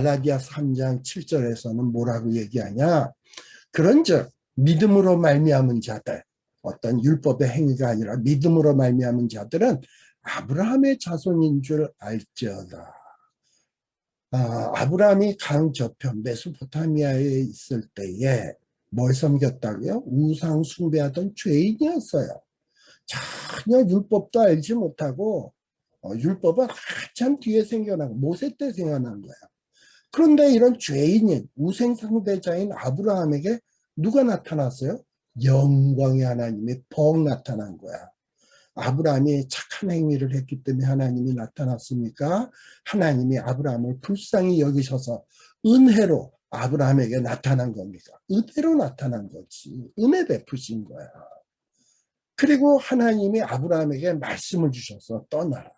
갈라디아 3장 7절에서는 뭐라고 얘기하냐? 그런즉 믿음으로 말미암은 자들, 어떤 율법의 행위가 아니라 믿음으로 말미암은 자들은 아브라함의 자손인 줄 알지어다. 아브라함이 강 저편 메소포타미아에 있을 때에 뭘 섬겼다고요? 우상 숭배하던 죄인이었어요. 전혀 율법도 알지 못하고 율법은 한참 뒤에 생겨난 모세 때 생겨난 거야. 그런데 이런 죄인인 우상 숭배자인 아브라함에게 누가 나타났어요? 영광의 하나님이 펑 나타난 거야. 아브라함이 착한 행위를 했기 때문에 하나님이 나타났습니까? 하나님이 아브라함을 불쌍히 여기셔서 은혜로 아브라함에게 나타난 겁니까? 은혜로 나타난 거지. 은혜 베푸신 거야. 그리고 하나님이 아브라함에게 말씀을 주셔서 떠나라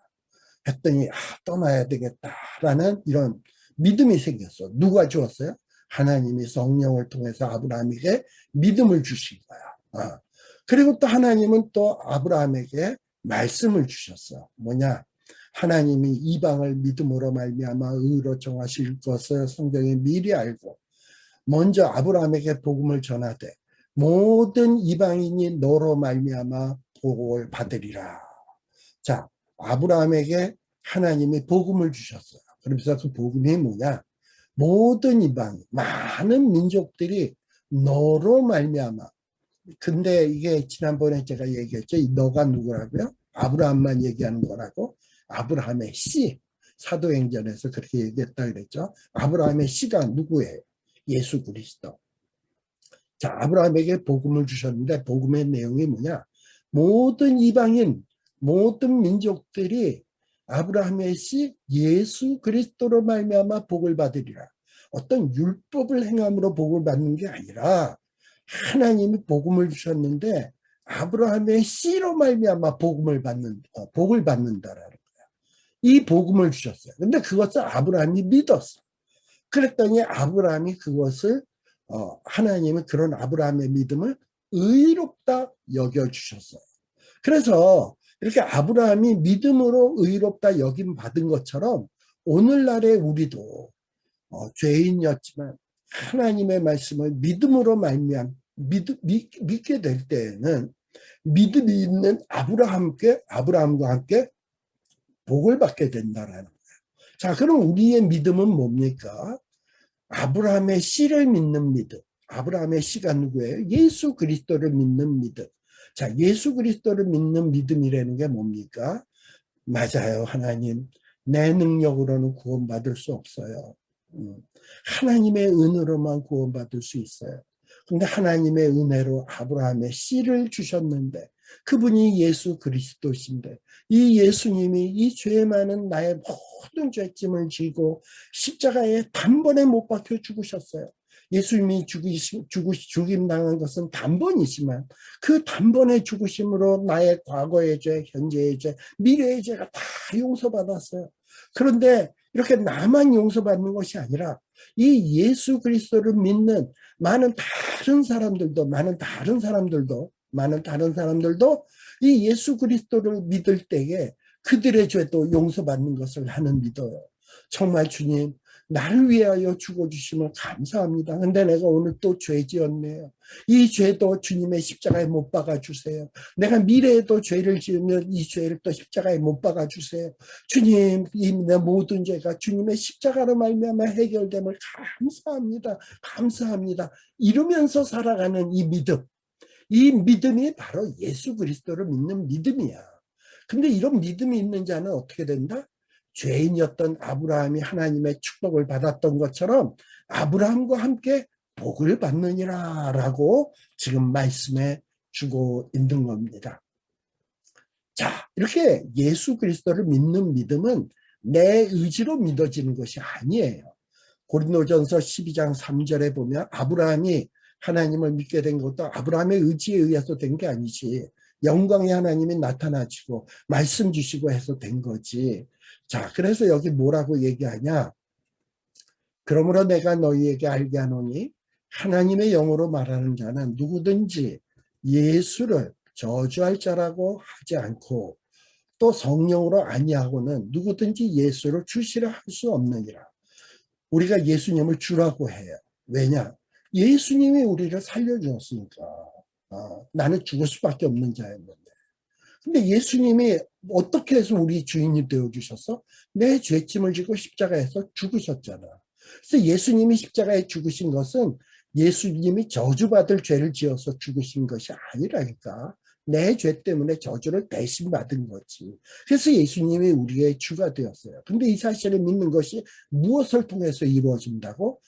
했더니 떠나야 되겠다라는 이런 믿음이 생겼어. 누가 주었어요? 하나님이 성령을 통해서 아브라함에게 믿음을 주신 거야. 그리고 또 하나님은 또 아브라함에게 말씀을 주셨어. 뭐냐? 하나님이 이방을 믿음으로 말미암아 의로 정하실 것을 성경에 미리 알고 먼저 아브라함에게 복음을 전하되 모든 이방인이 너로 말미암아 복을 받으리라. 자, 아브라함에게 하나님이 복음을 주셨어요. 그러면서 그 복음이 뭐냐? 모든 이방, 많은 민족들이 너로 말미암아. 근데 이게 지난번에 제가 얘기했죠. 이 너가 누구라고요? 아브라함만 얘기하는 거라고. 아브라함의 씨. 사도행전에서 그렇게 얘기했다 그랬죠. 아브라함의 씨가 누구예요? 예수 그리스도. 자, 아브라함에게 복음을 주셨는데 복음의 내용이 뭐냐? 모든 이방인, 모든 민족들이 아브라함의 씨 예수 그리스도로 말미암아 복을 받으리라. 어떤 율법을 행함으로 복을 받는 게 아니라 하나님이 복음을 주셨는데 아브라함의 씨로 말미암아 복을 받는다라는 거야. 이 복음을 주셨어요. 근데 그것을 아브라함이 믿었어. 그랬더니 아브라함이 그것을 하나님은 그런 아브라함의 믿음을 의롭다 여겨주셨어요. 그래서 이렇게 아브라함이 믿음으로 의롭다 여김 받은 것처럼 오늘날의 우리도 죄인이었지만 하나님의 말씀을 믿음으로 믿게 될 때에는 믿음이 있는 아브라함과 함께 복을 받게 된다라는 거예요. 자, 그럼 우리의 믿음은 뭡니까? 아브라함의 씨를 믿는 믿음. 아브라함의 씨가 누구예요? 예수 그리스도를 믿는 믿음. 자, 예수 그리스도를 믿는 믿음이라는 게 뭡니까? 맞아요, 하나님. 내 능력으로는 구원받을 수 없어요. 하나님의 은혜로만 구원받을 수 있어요. 근데 하나님의 은혜로 아브라함의 씨를 주셨는데 그분이 예수 그리스도신데 이 예수님이 이 죄 많은 나의 모든 죄짐을 지고 십자가에 단번에 못 박혀 죽으셨어요. 예수님이 죽임당한 것은 단번이지만 그 단번의 죽으심으로 나의 과거의 죄, 현재의 죄, 미래의 죄가 다 용서받았어요. 그런데 이렇게 나만 용서받는 것이 아니라 이 예수 그리스도를 믿는 많은 다른 사람들도 이 예수 그리스도를 믿을 때에 그들의 죄도 용서받는 것을 나는 믿어요. 정말 주님, 나를 위하여 죽어주심을 감사합니다. 근데 내가 오늘 또 죄 지었네요. 이 죄도 주님의 십자가에 못 박아주세요. 내가 미래에도 죄를 지으면 이 죄를 또 십자가에 못 박아주세요. 주님, 내 모든 죄가 주님의 십자가로 말미암아 해결됨을 감사합니다. 감사합니다. 이러면서 살아가는 이 믿음이 바로 예수 그리스도를 믿는 믿음이야. 근데 이런 믿음이 있는 자는 어떻게 된다? 죄인이었던 아브라함이 하나님의 축복을 받았던 것처럼 아브라함과 함께 복을 받느니라 라고 지금 말씀해 주고 있는 겁니다. 자, 이렇게 예수 그리스도를 믿는 믿음은 내 의지로 믿어지는 것이 아니에요. 고린도전서 12장 3절에 보면 아브라함이 하나님을 믿게 된 것도 아브라함의 의지에 의해서 된 게 아니지. 영광의 하나님이 나타나시고 말씀 주시고 해서 된 거지. 자, 그래서 여기 뭐라고 얘기하냐? 그러므로 내가 너희에게 알게 하노니 하나님의 영으로 말하는 자는 누구든지 예수를 저주할 자라고 하지 않고 또 성령으로 아니하고는 누구든지 예수를 주시라 할 수 없느니라. 우리가 예수님을 주라고 해요. 왜냐? 예수님이 우리를 살려주었으니까. 나는 죽을 수밖에 없는 자였는데. 근데 예수님이 어떻게 해서 우리 주인이 되어주셨어? 내 죄짐을 지고 십자가에서 죽으셨잖아. 그래서 예수님이 십자가에 죽으신 것은 예수님이 저주받을 죄를 지어서 죽으신 것이 아니라니까. 내 죄 때문에 저주를 대신 받은 거지. 그래서 예수님이 우리의 주가 되었어요. 근데 이 사실을 믿는 것이 무엇을 통해서 이루어진다고?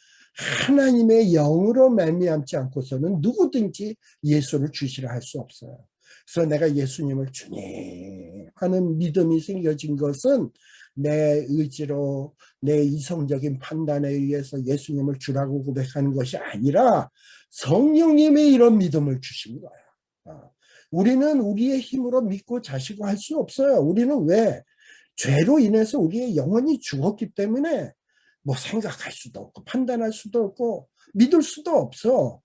하나님의 영으로 말미암지 않고서는 누구든지 예수를 주시라 할 수 없어요. 그래서 내가 예수님을 주님 하는 믿음이 생겨진 것은 내 의지로 내 이성적인 판단에 의해서 예수님을 주라고 고백하는 것이 아니라 성령님이 이런 믿음을 주신 거야. 우리는 우리의 힘으로 믿고 자시고 할 수 없어요. 우리는 왜? 죄로 인해서 우리의 영혼이 죽었기 때문에 뭐 생각할 수도 없고 판단할 수도 없고 믿을 수도 없어.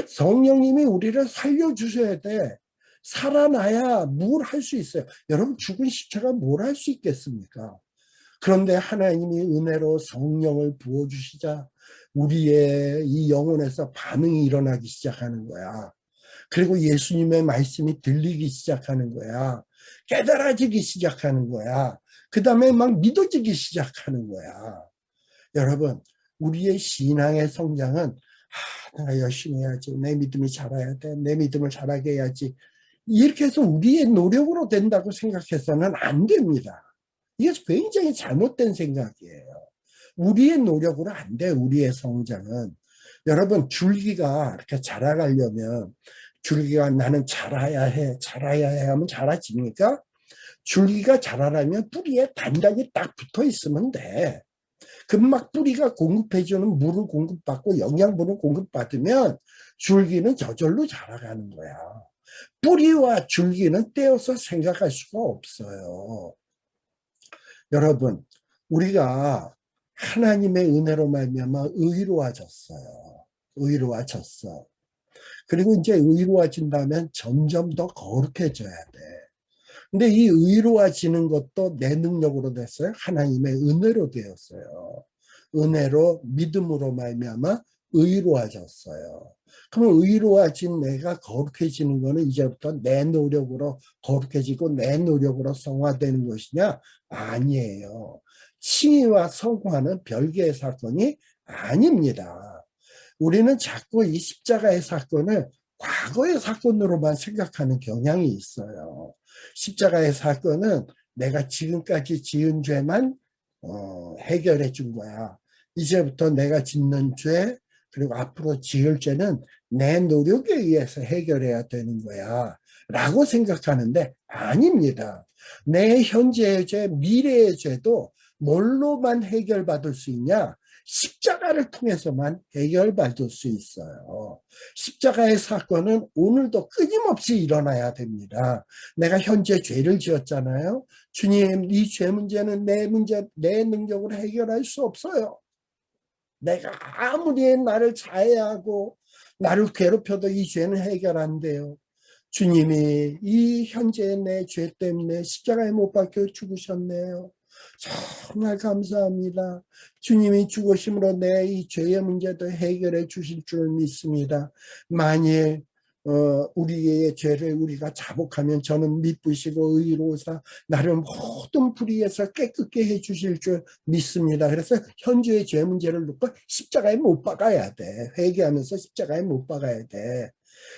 성령님이 우리를 살려주셔야 돼. 살아나야 뭘 할 수 있어요. 여러분 죽은 시체가 뭘 할 수 있겠습니까? 그런데 하나님이 은혜로 성령을 부어주시자 우리의 이 영혼에서 반응이 일어나기 시작하는 거야. 그리고 예수님의 말씀이 들리기 시작하는 거야. 깨달아지기 시작하는 거야. 그 다음에 막 믿어지기 시작하는 거야. 여러분, 우리의 신앙의 성장은 내가 열심히 해야지. 내 믿음이 자라야 돼. 내 믿음을 자라게 해야지. 이렇게 해서 우리의 노력으로 된다고 생각해서는 안 됩니다. 이게 굉장히 잘못된 생각이에요. 우리의 노력으로 안 돼, 우리의 성장은. 여러분, 줄기가 이렇게 자라가려면 줄기가 나는 자라야 해, 자라야 해 하면 자라집니까? 줄기가 자라려면 뿌리에 단단히 딱 붙어 있으면 돼. 금막 뿌리가 공급해주는 물을 공급받고 영양분을 공급받으면 줄기는 저절로 자라가는 거야. 뿌리와 줄기는 떼어서 생각할 수가 없어요. 여러분, 우리가 하나님의 은혜로 말미암아 의로워졌어요. 의로워졌어. 그리고 이제 의로워진다면 점점 더 거룩해져야 돼. 근데 이 의로워지는 것도 내 능력으로 됐어요? 하나님의 은혜로 되었어요. 은혜로 믿음으로 말미암아 의로워졌어요. 그러면 의로워진 내가 거룩해지는 거는 이제부터 내 노력으로 거룩해지고 내 노력으로 성화되는 것이냐? 아니에요. 칭의와 성화는 별개의 사건이 아닙니다. 우리는 자꾸 이 십자가의 사건을 과거의 사건으로만 생각하는 경향이 있어요. 십자가의 사건은 내가 지금까지 지은 죄만 해결해 준 거야. 이제부터 내가 짓는 죄 그리고 앞으로 지을 죄는 내 노력에 의해서 해결해야 되는 거야 라고 생각하는데 아닙니다. 내 현재의 죄, 미래의 죄도 뭘로만 해결받을 수 있냐? 십자가를 통해서만 해결받을 수 있어요. 십자가의 사건은 오늘도 끊임없이 일어나야 됩니다. 내가 현재 죄를 지었잖아요. 주님, 이 죄 문제는 내 능력으로 해결할 수 없어요. 내가 아무리 나를 자해하고 나를 괴롭혀도 이 죄는 해결 안 돼요. 주님이 이 현재의 내 죄 때문에 십자가에 못 박혀 죽으셨네요. 정말 감사합니다. 주님이 죽으심으로 내 이 죄의 문제도 해결해 주실 줄 믿습니다. 만일 우리의 죄를 우리가 자복하면 저는 미쁘시고 의로우사 나를 모든 불의에서 깨끗게 해주실 줄 믿습니다. 그래서 현재의 죄 문제를 놓고 십자가에 못 박아야 돼. 회개하면서 십자가에 못 박아야 돼.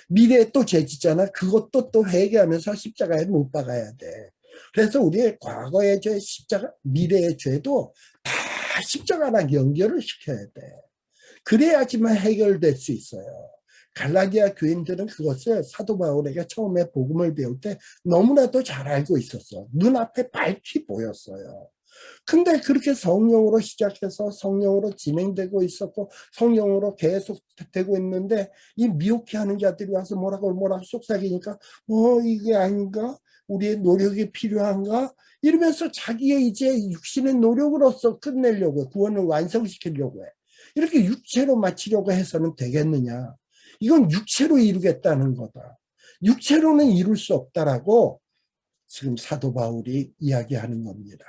미래에 또 죄 짓잖아. 그것도 또 회개하면서 십자가에 못 박아야 돼. 그래서 우리의 과거의 죄, 십자가, 미래의 죄도 다 십자가랑 연결을 시켜야 돼. 그래야지만 해결될 수 있어요. 갈라디아 교인들은 그것을 사도 바울에게 처음에 복음을 배울 때 너무나도 잘 알고 있었어. 눈앞에 밝히 보였어요. 근데 그렇게 성령으로 시작해서 성령으로 진행되고 있었고 성령으로 계속 되고 있는데 이 미혹해 하는 자들이 와서 뭐라고 속삭이니까 이게 아닌가? 우리의 노력이 필요한가? 이러면서 자기의 이제 육신의 노력으로서 끝내려고 해. 구원을 완성시키려고 해. 이렇게 육체로 마치려고 해서는 되겠느냐? 이건 육체로 이루겠다는 거다. 육체로는 이룰 수 없다라고 지금 사도 바울이 이야기하는 겁니다.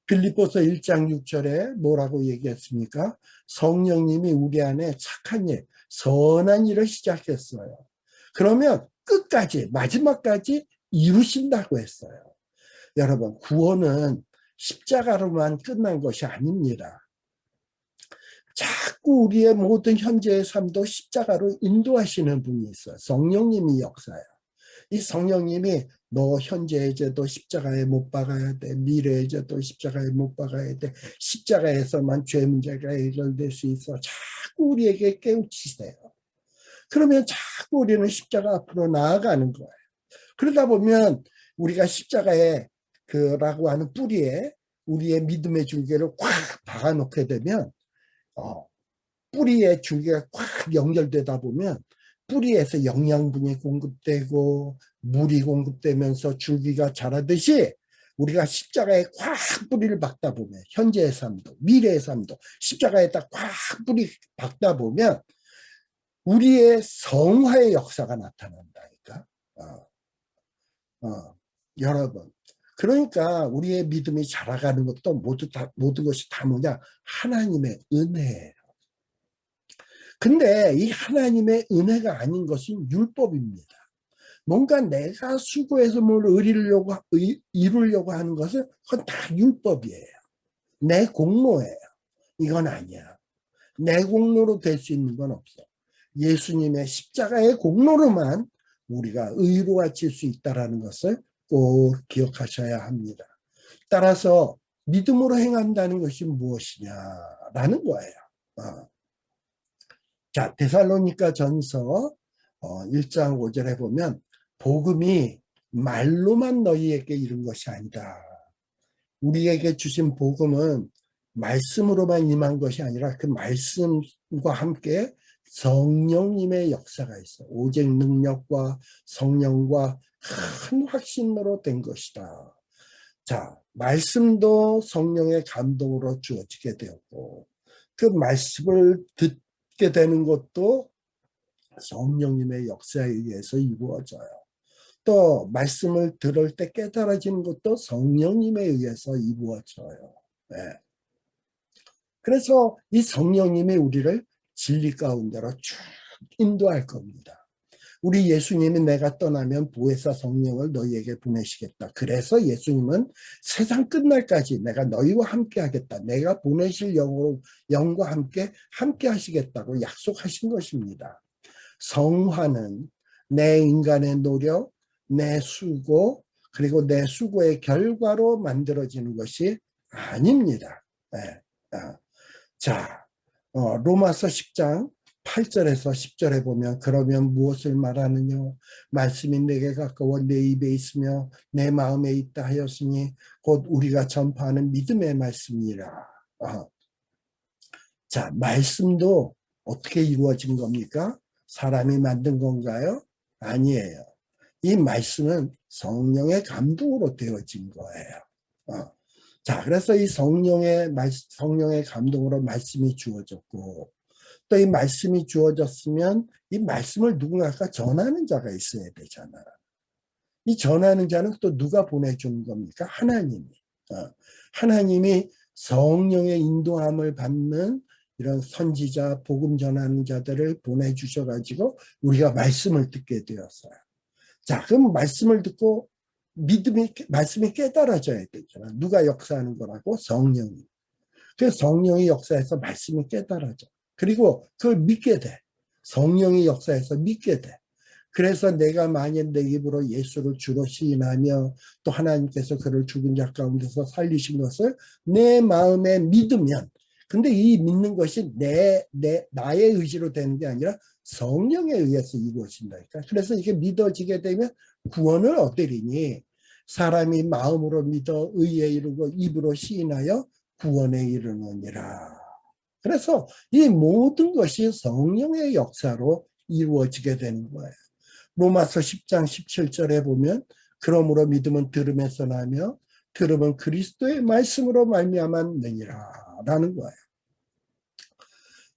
빌립보서 1장 6절에 뭐라고 얘기했습니까? 성령님이 우리 안에 착한 일, 선한 일을 시작했어요. 그러면 끝까지, 마지막까지 이루신다고 했어요. 여러분, 구원은 십자가로만 끝난 것이 아닙니다. 자꾸 우리의 모든 현재의 삶도 십자가로 인도하시는 분이 있어요. 성령님이 역사예요. 이 성령님이 너 현재의 죄도 십자가에 못 박아야 돼. 미래의 죄도 십자가에 못 박아야 돼. 십자가에서만 죄 문제가 해결될 수 있어. 자꾸 우리에게 깨우치세요. 그러면 자꾸 우리는 십자가 앞으로 나아가는 거예요. 그러다 보면 우리가 십자가에 그라고 하는 뿌리에 우리의 믿음의 줄기를 꽉 박아놓게 되면 뿌리의 줄기가 꽉 연결되다 보면 뿌리에서 영양분이 공급되고 물이 공급되면서 줄기가 자라듯이 우리가 십자가에 꽉 뿌리를 박다 보면 현재의 삶도 미래의 삶도 십자가에다 꽉 뿌리 박다 보면 우리의 성화의 역사가 나타난다니까. 여러분, 그러니까 우리의 믿음이 자라가는 것도 모든 것이 다 뭐냐? 하나님의 은혜예요. 근데 이 하나님의 은혜가 아닌 것은 율법입니다. 뭔가 내가 수고해서 뭘 이루려고 하는 것은 그건 다 율법이에요. 내 공로예요. 이건 아니야. 내 공로로 될 수 있는 건 없어. 예수님의 십자가의 공로로만 우리가 의로워질 수 있다는 것을 꼭 기억하셔야 합니다. 따라서 믿음으로 행한다는 것이 무엇이냐라는 거예요. 자, 데살로니가 전서 1장 5절에 보면 복음이 말로만 너희에게 이른 것이 아니다. 우리에게 주신 복음은 말씀으로만 임한 것이 아니라 그 말씀과 함께 성령님의 역사가 있어. 오직 능력과 성령과 큰 확신으로 된 것이다. 자, 말씀도 성령의 감동으로 주어지게 되었고 그 말씀을 듣게 되는 것도 성령님의 역사에 의해서 이루어져요. 또 말씀을 들을 때 깨달아지는 것도 성령님에 의해서 이루어져요. 네. 그래서 이 성령님이 우리를 진리 가운데로 쭉 인도할 겁니다. 우리 예수님이 내가 떠나면 보혜사 성령을 너희에게 보내시겠다. 그래서 예수님은 세상 끝날까지 내가 너희와 함께 하겠다. 내가 보내실 영과 함께 하시겠다고 약속하신 것입니다. 성화는 내 인간의 노력, 내 수고, 그리고 내 수고의 결과로 만들어지는 것이 아닙니다. 네. 자, 로마서 10장 8절에서 10절에 보면 그러면 무엇을 말하느냐? 말씀이 내게 가까워 내 입에 있으며 내 마음에 있다 하였으니 곧 우리가 전파하는 믿음의 말씀이라. 자, 말씀도 어떻게 이루어진 겁니까? 사람이 만든 건가요? 아니에요. 이 말씀은 성령의 감동으로 되어진 거예요. 자, 그래서 이 성령의 감동으로 말씀이 주어졌고 또 이 말씀이 주어졌으면 이 말씀을 누군가가 전하는 자가 있어야 되잖아. 이 전하는 자는 또 누가 보내주는 겁니까? 하나님이. 하나님이 성령의 인도함을 받는 이런 선지자, 복음 전하는 자들을 보내주셔가지고 우리가 말씀을 듣게 되었어요. 자, 그럼 말씀을 듣고 말씀이 깨달아져야 되잖아. 누가 역사하는 거라고? 성령이. 그 성령이 역사해서 말씀이 깨달아져. 그리고 그걸 믿게 돼. 성령이 역사해서 믿게 돼. 그래서 내가 만약 내 입으로 예수를 주로 시인하며 또 하나님께서 그를 죽은 자 가운데서 살리신 것을 내 마음에 믿으면, 근데 이 믿는 것이 나의 의지로 되는 게 아니라 성령에 의해서 이루어진다니까. 그래서 이게 믿어지게 되면 구원을 얻으리니 사람이 마음으로 믿어 의에 이르고 입으로 시인하여 구원에 이르느니라. 그래서 이 모든 것이 성령의 역사로 이루어지게 되는 거예요. 로마서 10장 17절에 보면 그러므로 믿음은 들음에서 나며 들음은 그리스도의 말씀으로 말미암았느니라 라는 거예요.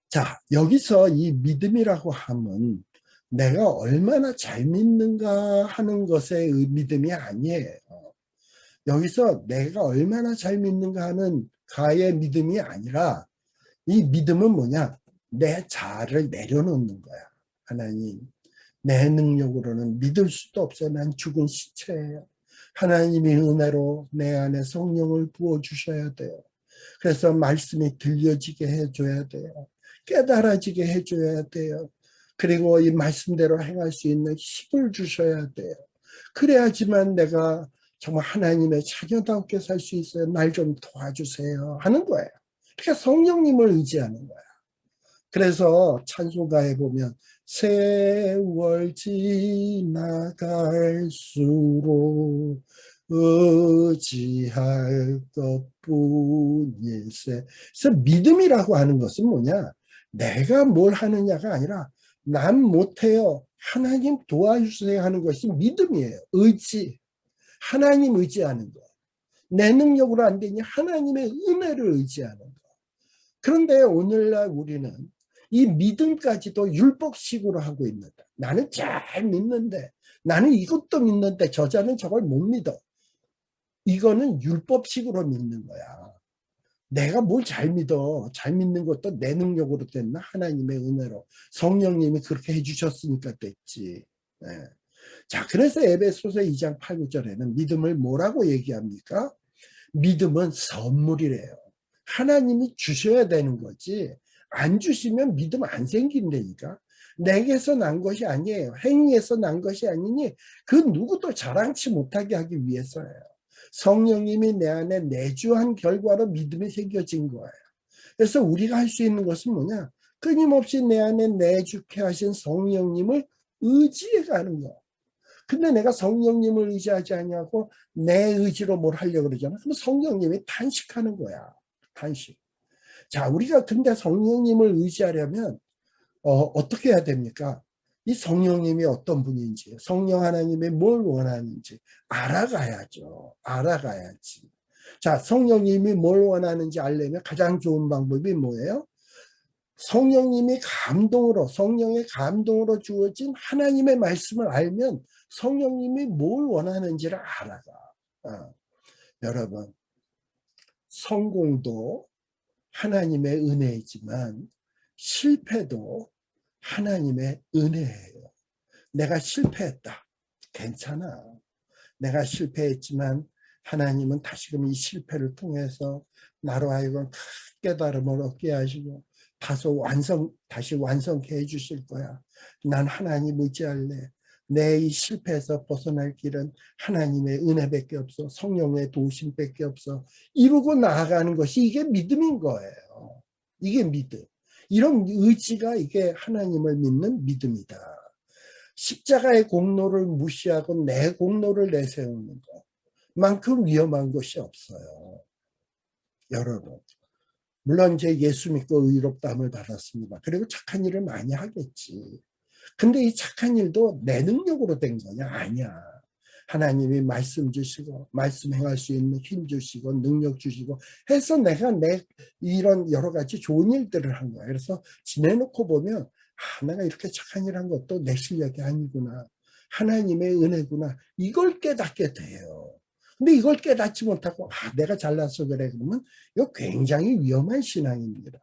자, 여기서 이 믿음이라고 하면 내가 얼마나 잘 믿는가 하는 것의 믿음이 아니에요. 여기서 내가 얼마나 잘 믿는가 하는 가의 믿음이 아니라 이 믿음은 뭐냐? 내 자아를 내려놓는 거야. 하나님, 내 능력으로는 믿을 수도 없어. 난 죽은 시체예요. 하나님이 은혜로 내 안에 성령을 부어주셔야 돼요. 그래서 말씀이 들려지게 해줘야 돼요. 깨달아지게 해줘야 돼요. 그리고 이 말씀대로 행할 수 있는 힘을 주셔야 돼요. 그래야지만 내가 정말 하나님의 자녀답게 살 수 있어요. 날 좀 도와주세요 하는 거예요. 그러니까 성령님을 의지하는 거야. 그래서 찬송가에 보면 세월 지나갈수록 의지할 것뿐일세. 그래서 믿음이라고 하는 것은 뭐냐? 내가 뭘 하느냐가 아니라 난 못해요. 하나님 도와주세요 하는 것이 믿음이에요. 의지. 하나님 의지하는 거. 내 능력으로 안 되니 하나님의 은혜를 의지하는 거. 그런데 오늘날 우리는 이 믿음까지도 율법식으로 하고 있는다. 나는 잘 믿는데, 나는 이것도 믿는데 저자는 저걸 못 믿어. 이거는 율법식으로 믿는 거야. 내가 뭘 잘 믿어. 잘 믿는 것도 내 능력으로 됐나? 하나님의 은혜로. 성령님이 그렇게 해주셨으니까 됐지. 네. 자, 그래서 에베소서 2장 8, 9절에는 믿음을 뭐라고 얘기합니까? 믿음은 선물이래요. 하나님이 주셔야 되는 거지. 안 주시면 믿음 안 생긴다니까. 내게서 난 것이 아니에요. 행위에서 난 것이 아니니 그 누구도 자랑치 못하게 하기 위해서예요. 성령님이 내 안에 내주한 결과로 믿음이 생겨진 거예요. 그래서 우리가 할 수 있는 것은 뭐냐? 끊임없이 내 안에 내주게 하신 성령님을 의지해 가는 거. 근데 내가 성령님을 의지하지 않냐고 내 의지로 뭘 하려고 그러잖아. 그럼 성령님이 탄식하는 거야. 탄식. 자, 우리가 근데 성령님을 의지하려면 어떻게 해야 됩니까? 이 성령님이 어떤 분인지, 성령 하나님이 뭘 원하는지 알아가야죠. 알아가야지. 자, 성령님이 뭘 원하는지 알려면 가장 좋은 방법이 뭐예요? 성령님이 감동으로, 성령의 감동으로 주어진 하나님의 말씀을 알면 성령님이 뭘 원하는지를 알아가. 여러분, 성공도 하나님의 은혜이지만 실패도 하나님의 은혜예요. 내가 실패했다. 괜찮아. 내가 실패했지만 하나님은 다시금 이 실패를 통해서 나로 하여금 깨달음을 얻게 하시고 다시 완성케 해주실 거야. 난 하나님 의지할래. 내 이 실패에서 벗어날 길은 하나님의 은혜밖에 없어. 성령의 도우심밖에 없어. 이루고 나아가는 것이 이게 믿음인 거예요. 이게 믿음. 이런 의지가 이게 하나님을 믿는 믿음이다. 십자가의 공로를 무시하고 내 공로를 내세우는 것만큼 위험한 것이 없어요. 여러분. 물론 이제 예수 믿고 의롭다함을 받았습니다. 그리고 착한 일을 많이 하겠지. 근데 이 착한 일도 내 능력으로 된 거냐? 아니야. 하나님이 말씀 주시고 말씀 행할 수 있는 힘 주시고 능력 주시고 해서 내가 이런 여러 가지 좋은 일들을 한 거야. 그래서 지내놓고 보면 내가 이렇게 착한 일 한 것도 내 실력이 아니구나. 하나님의 은혜구나. 이걸 깨닫게 돼요. 근데 이걸 깨닫지 못하고 내가 잘나서 그래 그러면 이거 굉장히 위험한 신앙입니다.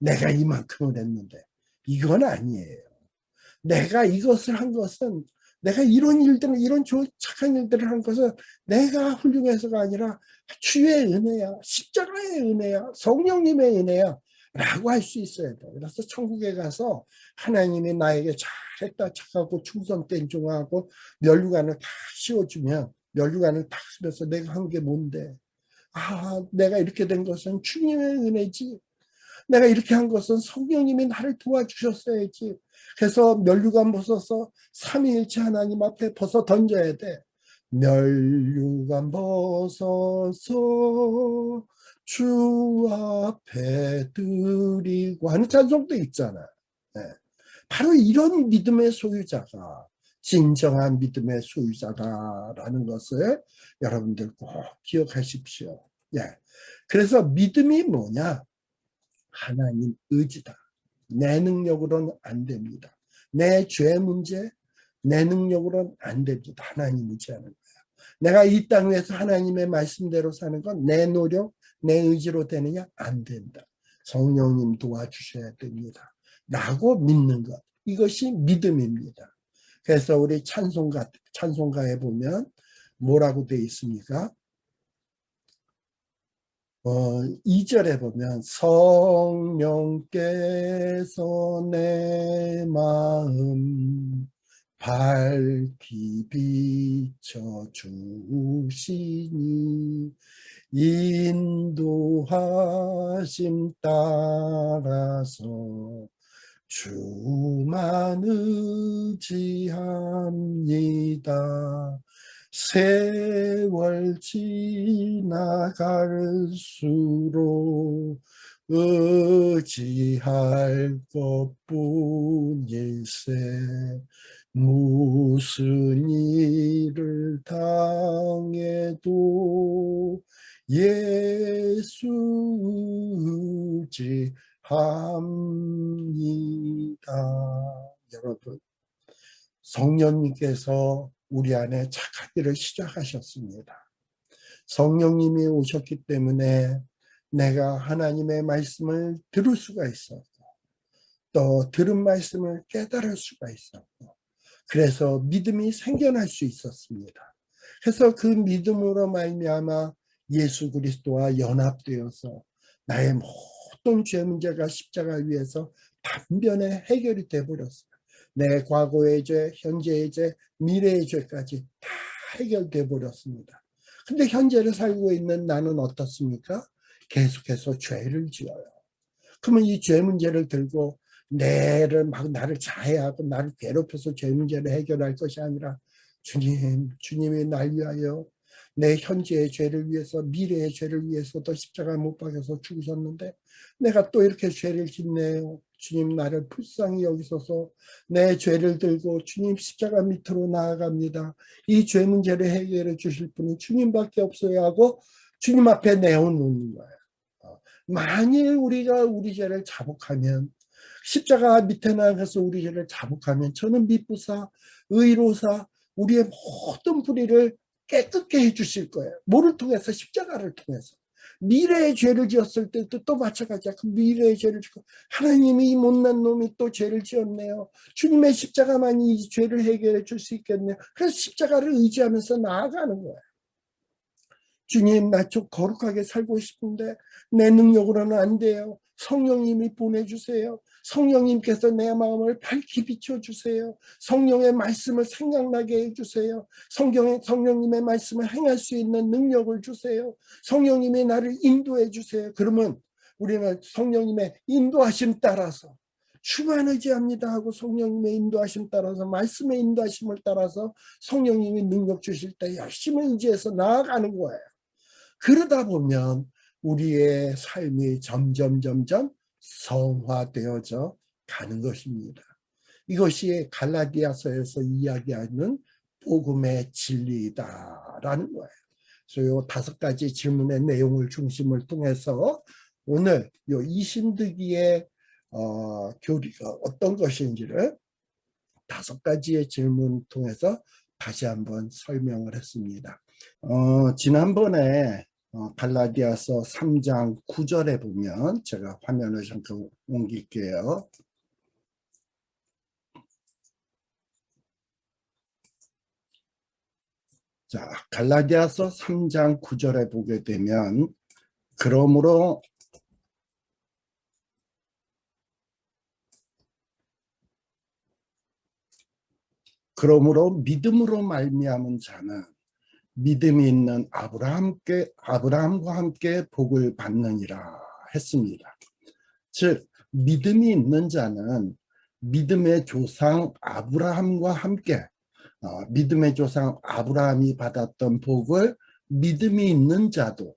내가 이만큼을 했는데 이건 아니에요. 내가 이것을 한 것은 내가 이런 일들을 이런 착한 일들을 한 것은 내가 훌륭해서가 아니라 주의 은혜야. 십자가의 은혜야. 성령님의 은혜야. 라고 할 수 있어야 돼. 그래서 천국에 가서 하나님이 나에게 잘했다 착하고 충성된 종하고 면류관을 다 씌워주면 면류관을 다 쓰면서 내가 한 게 뭔데? 내가 이렇게 된 것은 주님의 은혜지. 내가 이렇게 한 것은 성령님이 나를 도와주셨어야지. 그래서 면류관 벗어서 삼위일체 하나님 앞에 벗어 던져야 돼. 면류관 벗어서 주 앞에 드리고 하는 찬송도 있잖아. 네. 바로 이런 믿음의 소유자가 진정한 믿음의 소유자다라는 것을 여러분들 꼭 기억하십시오. 예. 그래서 믿음이 뭐냐? 하나님 의지다. 내 능력으로는 안 됩니다. 내 죄 문제, 내 능력으로는 안 됩니다. 하나님 의지하는 거야. 내가 이 땅 위에서 하나님의 말씀대로 사는 건 내 노력, 내 의지로 되느냐? 안 된다. 성령님 도와주셔야 됩니다. 라고 믿는 것. 이것이 믿음입니다. 그래서 우리 찬송가에 보면 뭐라고 되어 있습니까? 2절에 보면 성령께서 내 마음 밝히 비춰주시니 인도하심 따라서 주만 의지합니다. 세월 지나갈수록 의지할 것뿐일세. 무슨 일을 당해도 예수 의지합니다. 여러분, 성령님께서 우리 안에 착한 일을 시작하셨습니다. 성령님이 오셨기 때문에 내가 하나님의 말씀을 들을 수가 있었고, 또 들은 말씀을 깨달을 수가 있었고, 그래서 믿음이 생겨날 수 있었습니다. 그래서 그 믿음으로 말미암아 예수 그리스도와 연합되어서 나의 모든 죄 문제가 십자가 위에서 단번에 해결이 되어버렸어요. 내 과거의 죄, 현재의 죄, 미래의 죄까지 다 해결돼 버렸습니다. 근데 현재를 살고 있는 나는 어떻습니까? 계속해서 죄를 지어요. 그러면 이 죄 문제를 들고 나를 자해하고 나를 괴롭혀서 죄 문제를 해결할 것이 아니라 주님이 날 위하여 내 현재의 죄를 위해서 미래의 죄를 위해서도 십자가에 못 박여서 죽으셨는데 내가 또 이렇게 죄를 짓네요. 주님 나를 불쌍히 여기소서. 내 죄를 들고 주님 십자가 밑으로 나아갑니다. 이 죄 문제를 해결해 주실 분은 주님밖에 없어야 하고 주님 앞에 내어놓는 거예요. 만일 우리가 우리 죄를 자복하면 십자가 밑에 나가서 우리 죄를 자복하면 저는 미쁘사 의로사 우리의 모든 불의를 깨끗게 해주실 거예요. 뭐를 통해서? 십자가를 통해서. 미래의 죄를 지었을 때도 또 마찬가지야. 그 미래의 죄를 짓고 하나님이 이 못난 놈이 또 죄를 지었네요. 주님의 십자가만이 이 죄를 해결해 줄 수 있겠네요. 그래서 십자가를 의지하면서 나아가는 거예요. 주님, 나 좀 거룩하게 살고 싶은데 내 능력으로는 안 돼요. 성령님이 보내주세요. 성령님께서 내 마음을 밝히 비춰주세요. 성령의 말씀을 생각나게 해주세요. 성령님의 말씀을 행할 수 있는 능력을 주세요. 성령님이 나를 인도해 주세요. 그러면 우리는 성령님의 인도하심 따라서 주만 의지합니다 하고 성령님의 인도하심 따라서 말씀의 인도하심을 따라서 성령님이 능력 주실 때 열심히 의지해서 나아가는 거예요. 그러다 보면 우리의 삶이 점점 성화되어져 가는 것입니다. 이것이 갈라디아서에서 이야기하는 복음의 진리다라는 거예요. 그래서 이 5가지 질문의 내용을 중심을 통해서 오늘 이 이신득이의 교리가 어떤 것인지를 5가지의 질문 통해서 다시 한번 설명을 했습니다. 지난번에 갈라디아서 3장 9절에 보면 제가 화면을 잠깐 옮길게요. 자, 갈라디아서 3장 9절에 보게 되면 그러므로 믿음으로 말미암은 자는 믿음이 있는 아브라함과 함께 복을 받느니라 했습니다. 즉 믿음이 있는 자는 믿음의 조상 아브라함과 함께 믿음의 조상 아브라함이 받았던 복을 믿음이 있는 자도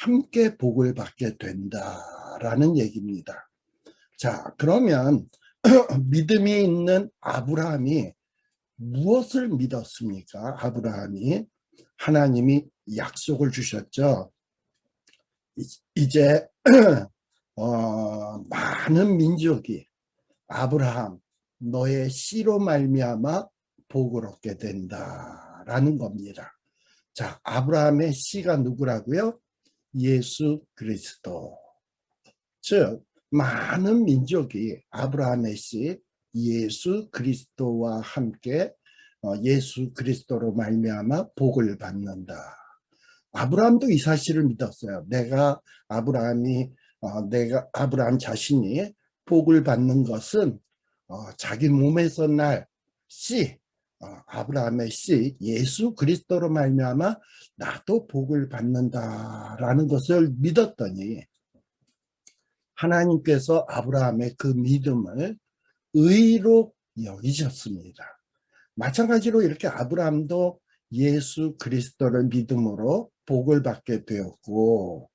함께 복을 받게 된다라는 얘기입니다. 자, 그러면 믿음이 있는 아브라함이 무엇을 믿었습니까? 아브라함이 하나님이 약속을 주셨죠. 이제 많은 민족이 아브라함 너의 씨로 말미암아 복을 얻게 된다라는 겁니다. 자, 아브라함의 씨가 누구라고요? 예수 그리스도. 즉 많은 민족이 아브라함의 씨 예수 그리스도와 함께 예수 그리스도로 말미암아 복을 받는다. 아브라함도 이 사실을 믿었어요. 내가 아브라함 자신이 복을 받는 것은 자기 몸에서 날 씨, 아브라함의 씨 예수 그리스도로 말미암아 나도 복을 받는다라는 것을 믿었더니 하나님께서 아브라함의 그 믿음을 의로 여기셨습니다. 마찬가지로 이렇게 아브라함도 예수 그리스도를 믿음으로 복을 받게 되었고,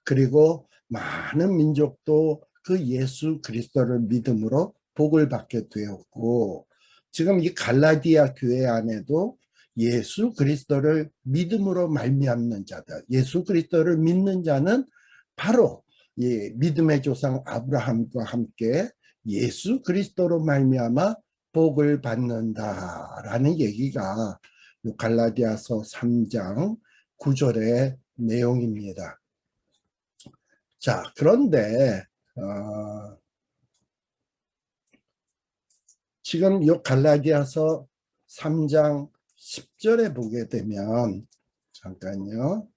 그리고 많은 민족도 그 예수 그리스도를 믿음으로 복을 받게 되었고, 지금 이 갈라디아 교회 안에도 예수 그리스도를 믿음으로 말미암는 자들, 예수 그리스도를 믿는 자는 바로 믿음의 조상 아브라함과 함께 예수 그리스도로 말미암아 복을 받는다라는 얘기가 갈라디아서 3장 9절의 내용입니다. 자, 그런데 지금 이 갈라디아서 3장 10절에 보게 되면, 잠깐요.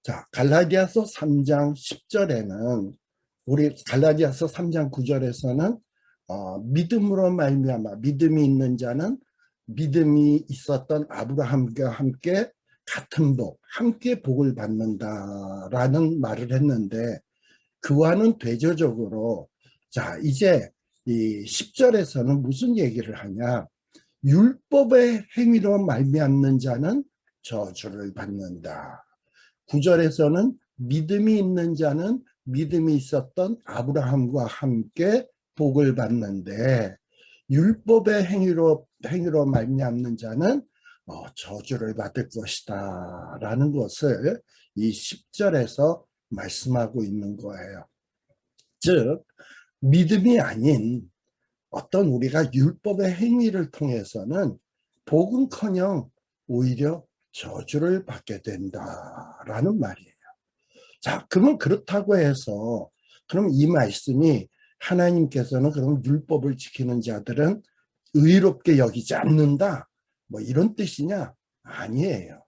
자, 갈라디아서 3장 10절에는 우리 갈라디아서 3장 9절에서는 믿음으로 말미암아 믿음이 있는 자는 믿음이 있었던 아브라함과 함께 같은 복, 함께 복을 받는다라는 말을 했는데, 그와는 대조적으로 자 이제 이 10절에서는 무슨 얘기를 하냐? 율법의 행위로 말미암는 자는 저주를 받는다. 9절에서는 믿음이 있는 자는 믿음이 있었던 아브라함과 함께 복을 받는데, 율법의 행위로 말미암는 자는 저주를 받을 것이다 라는 것을 이 10절에서 말씀하고 있는 거예요. 즉 믿음이 아닌 어떤 우리가 율법의 행위를 통해서는 복은커녕 오히려 저주를 받게 된다라는 말이에요. 자, 그러면 그렇다고 해서 그럼 이 말씀이 하나님께서는 그럼 율법을 지키는 자들은 의롭게 여기지 않는다, 뭐 이런 뜻이냐? 아니에요.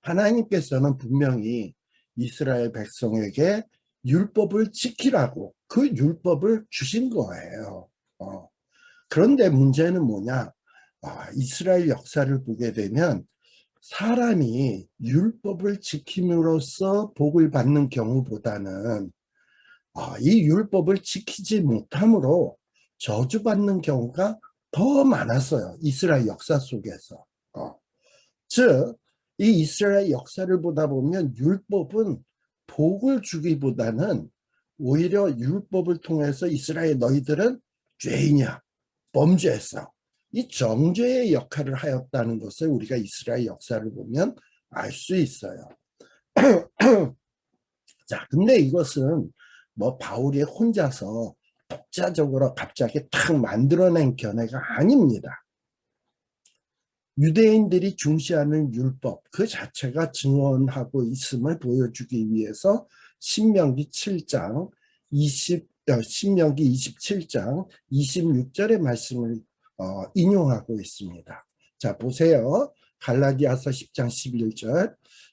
하나님께서는 분명히 이스라엘 백성에게 율법을 지키라고 그 율법을 주신 거예요. 그런데 문제는 뭐냐? 이스라엘 역사를 보게 되면 사람이 율법을 지킴으로써 복을 받는 경우보다는 이 율법을 지키지 못함으로 저주받는 경우가 더 많았어요. 이스라엘 역사 속에서. 즉, 이 이스라엘 역사를 보다 보면 율법은 복을 주기보다는 오히려 율법을 통해서 이스라엘 너희들은 죄인이야, 범죄했어, 이 정죄의 역할을 하였다는 것을 우리가 이스라엘 역사를 보면 알 수 있어요. 자, 근데 이것은 뭐 바울이 혼자서 독자적으로 갑자기 탁 만들어낸 견해가 아닙니다. 유대인들이 중시하는 율법 그 자체가 증언하고 있음을 보여주기 위해서 신명기 27장 26절의 말씀을 인용하고 있습니다. 자, 보세요. 갈라디아서 10장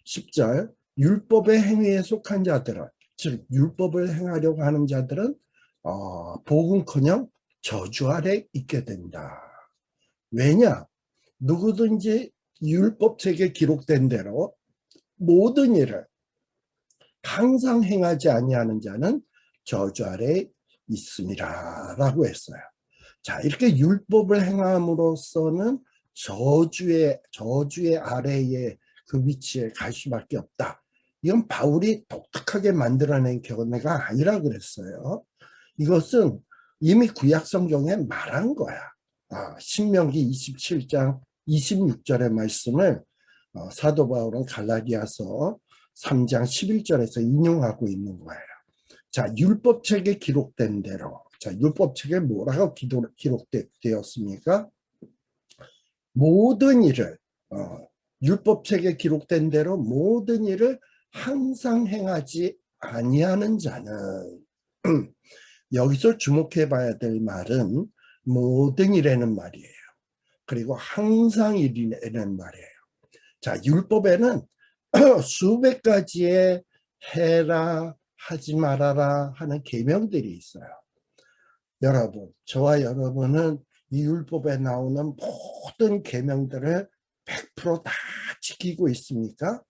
10절 율법의 행위에 속한 자들은, 즉 율법을 행하려고 하는 자들은 복은커녕 저주 아래 있게 된다. 왜냐? 누구든지 율법책에 기록된 대로 모든 일을 항상 행하지 아니하는 자는 저주 아래 있음이라 라고 했어요. 자, 이렇게 율법을 행함으로써는 저주의 아래에 그 위치에 갈 수밖에 없다. 이건 바울이 독특하게 만들어낸 견해가 아니라 그랬어요. 이것은 이미 구약 성경에 말한 거야. 신명기 27장 26절의 말씀을 사도 바울은 갈라디아서 3장 11절에서 인용하고 있는 거예요. 자, 율법책에 기록된 대로, 자, 율법책에 뭐라고 기록되었습니까? 모든 일을 율법책에 기록된 대로 모든 일을 항상 행하지 아니하는 자는 여기서 주목해 봐야 될 말은 모든 일에는 말이에요. 그리고 항상 일에는 말이에요. 자, 율법에는 수백 가지의 해라, 하지 말아라 하는 계명들이 있어요. 여러분, 저와 여러분은 이 율법에 나오는 모든 계명들을 100%다 지키고 있습니까?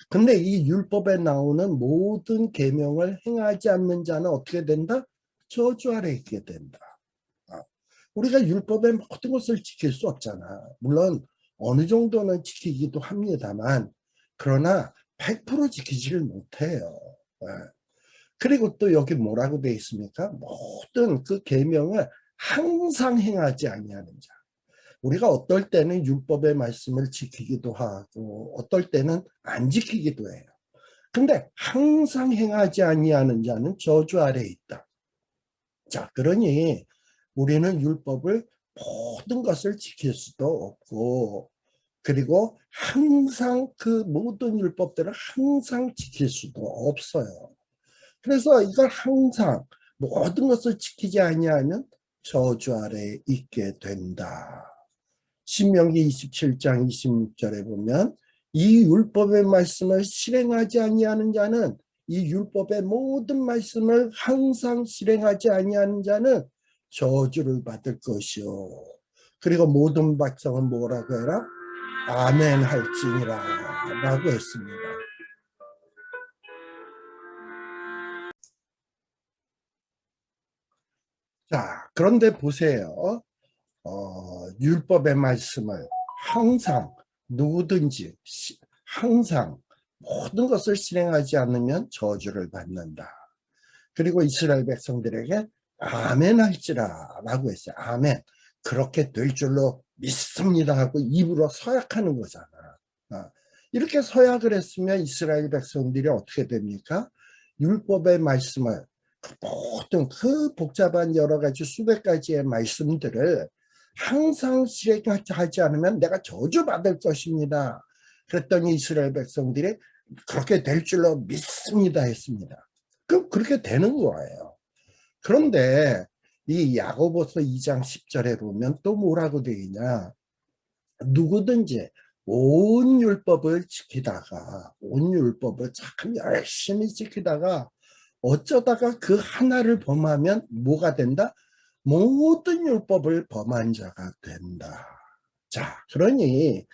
근데 이 율법에 나오는 모든 계명을 행하지 않는 자는 어떻게 된다? 저주 아래 있게 된다. 우리가 율법의 모든 것을 지킬 수 없잖아. 물론 어느 정도는 지키기도 합니다만 그러나 100% 지키지를 못해요. 그리고 또 여기 뭐라고 되어 있습니까? 모든 그 계명을 항상 행하지 아니하는 자. 우리가 어떨 때는 율법의 말씀을 지키기도 하고 어떨 때는 안 지키기도 해요. 근데 항상 행하지 아니하는 자는 저주 아래에 있다. 자, 그러니 우리는 율법을 모든 것을 지킬 수도 없고 그리고 항상 그 모든 율법들을 항상 지킬 수도 없어요. 그래서 이걸 항상 모든 것을 지키지 아니하면 저주 아래에 있게 된다. 신명기 27장 26절에 보면 이 율법의 말씀을 실행하지 아니하는 자는 이 율법의 모든 말씀을 항상 실행하지 아니하는 자는 저주를 받을 것이요. 그리고 모든 백성은 뭐라고 해라? 아멘 할지니라 라고 했습니다. 자, 그런데 보세요. 율법의 말씀을 항상 누구든지 항상 모든 것을 실행하지 않으면 저주를 받는다. 그리고 이스라엘 백성들에게 아멘 할지라 라고 했어요. 아멘. 그렇게 될 줄로 믿습니다 하고 입으로 서약하는 거잖아. 이렇게 서약을 했으면 이스라엘 백성들이 어떻게 됩니까? 율법의 말씀을 모든 그 복잡한 여러 가지 수백 가지의 말씀들을 항상 실행하지 않으면 내가 저주받을 것입니다. 그랬더니 이스라엘 백성들이 그렇게 될 줄로 믿습니다 했습니다. 그럼 그렇게 되는 거예요. 그런데 이 야고보서 2장 10절에 보면 또 뭐라고 되어 있냐? 누구든지 온 율법을 지키다가 온 율법을 참 열심히 지키다가 어쩌다가 그 하나를 범하면 뭐가 된다? 모든 율법을 범한 자가 된다. 자, 그러니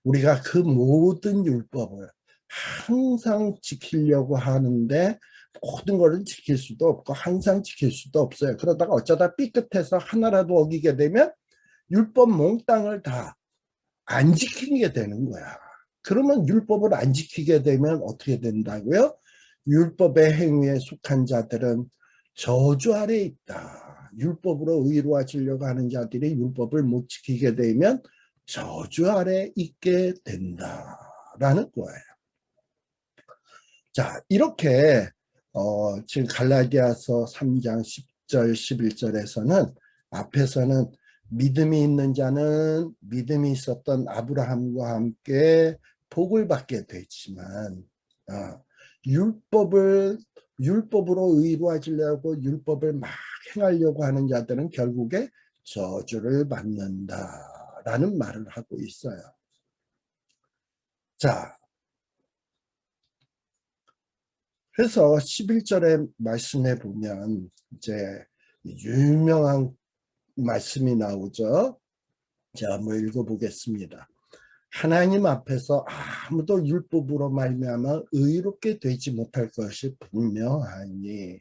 우리가 그 모든 율법을 항상 지키려고 하는데 모든 것을 지킬 수도 없고 항상 지킬 수도 없어요. 그러다가 어쩌다 삐끗해서 하나라도 어기게 되면 율법 몽땅을 다 안 지키게 되는 거야. 그러면 율법을 안 지키게 되면 어떻게 된다고요? 율법의 행위에 속한 자들은 저주 아래 있다. 율법으로 의로워지려고 하는 자들이 율법을 못 지키게 되면 저주 아래 있게 된다라는 거예요. 자, 이렇게 지금 갈라디아서 3장 10절 11절에서는 앞에서는 믿음이 있는 자는 믿음이 있었던 아브라함과 함께 복을 받게 되지만 율법으로 의로워지려고 율법을 막 행하려고 하는 자들은 결국에 저주를 받는다라는 말을 하고 있어요. 자, 그래서 11절의 말씀에 보면 이제 유명한 말씀이 나오죠. 자, 한번 읽어보겠습니다. 하나님 앞에서 아무도 율법으로 말미암아 의롭게 되지 못할 것이 분명하니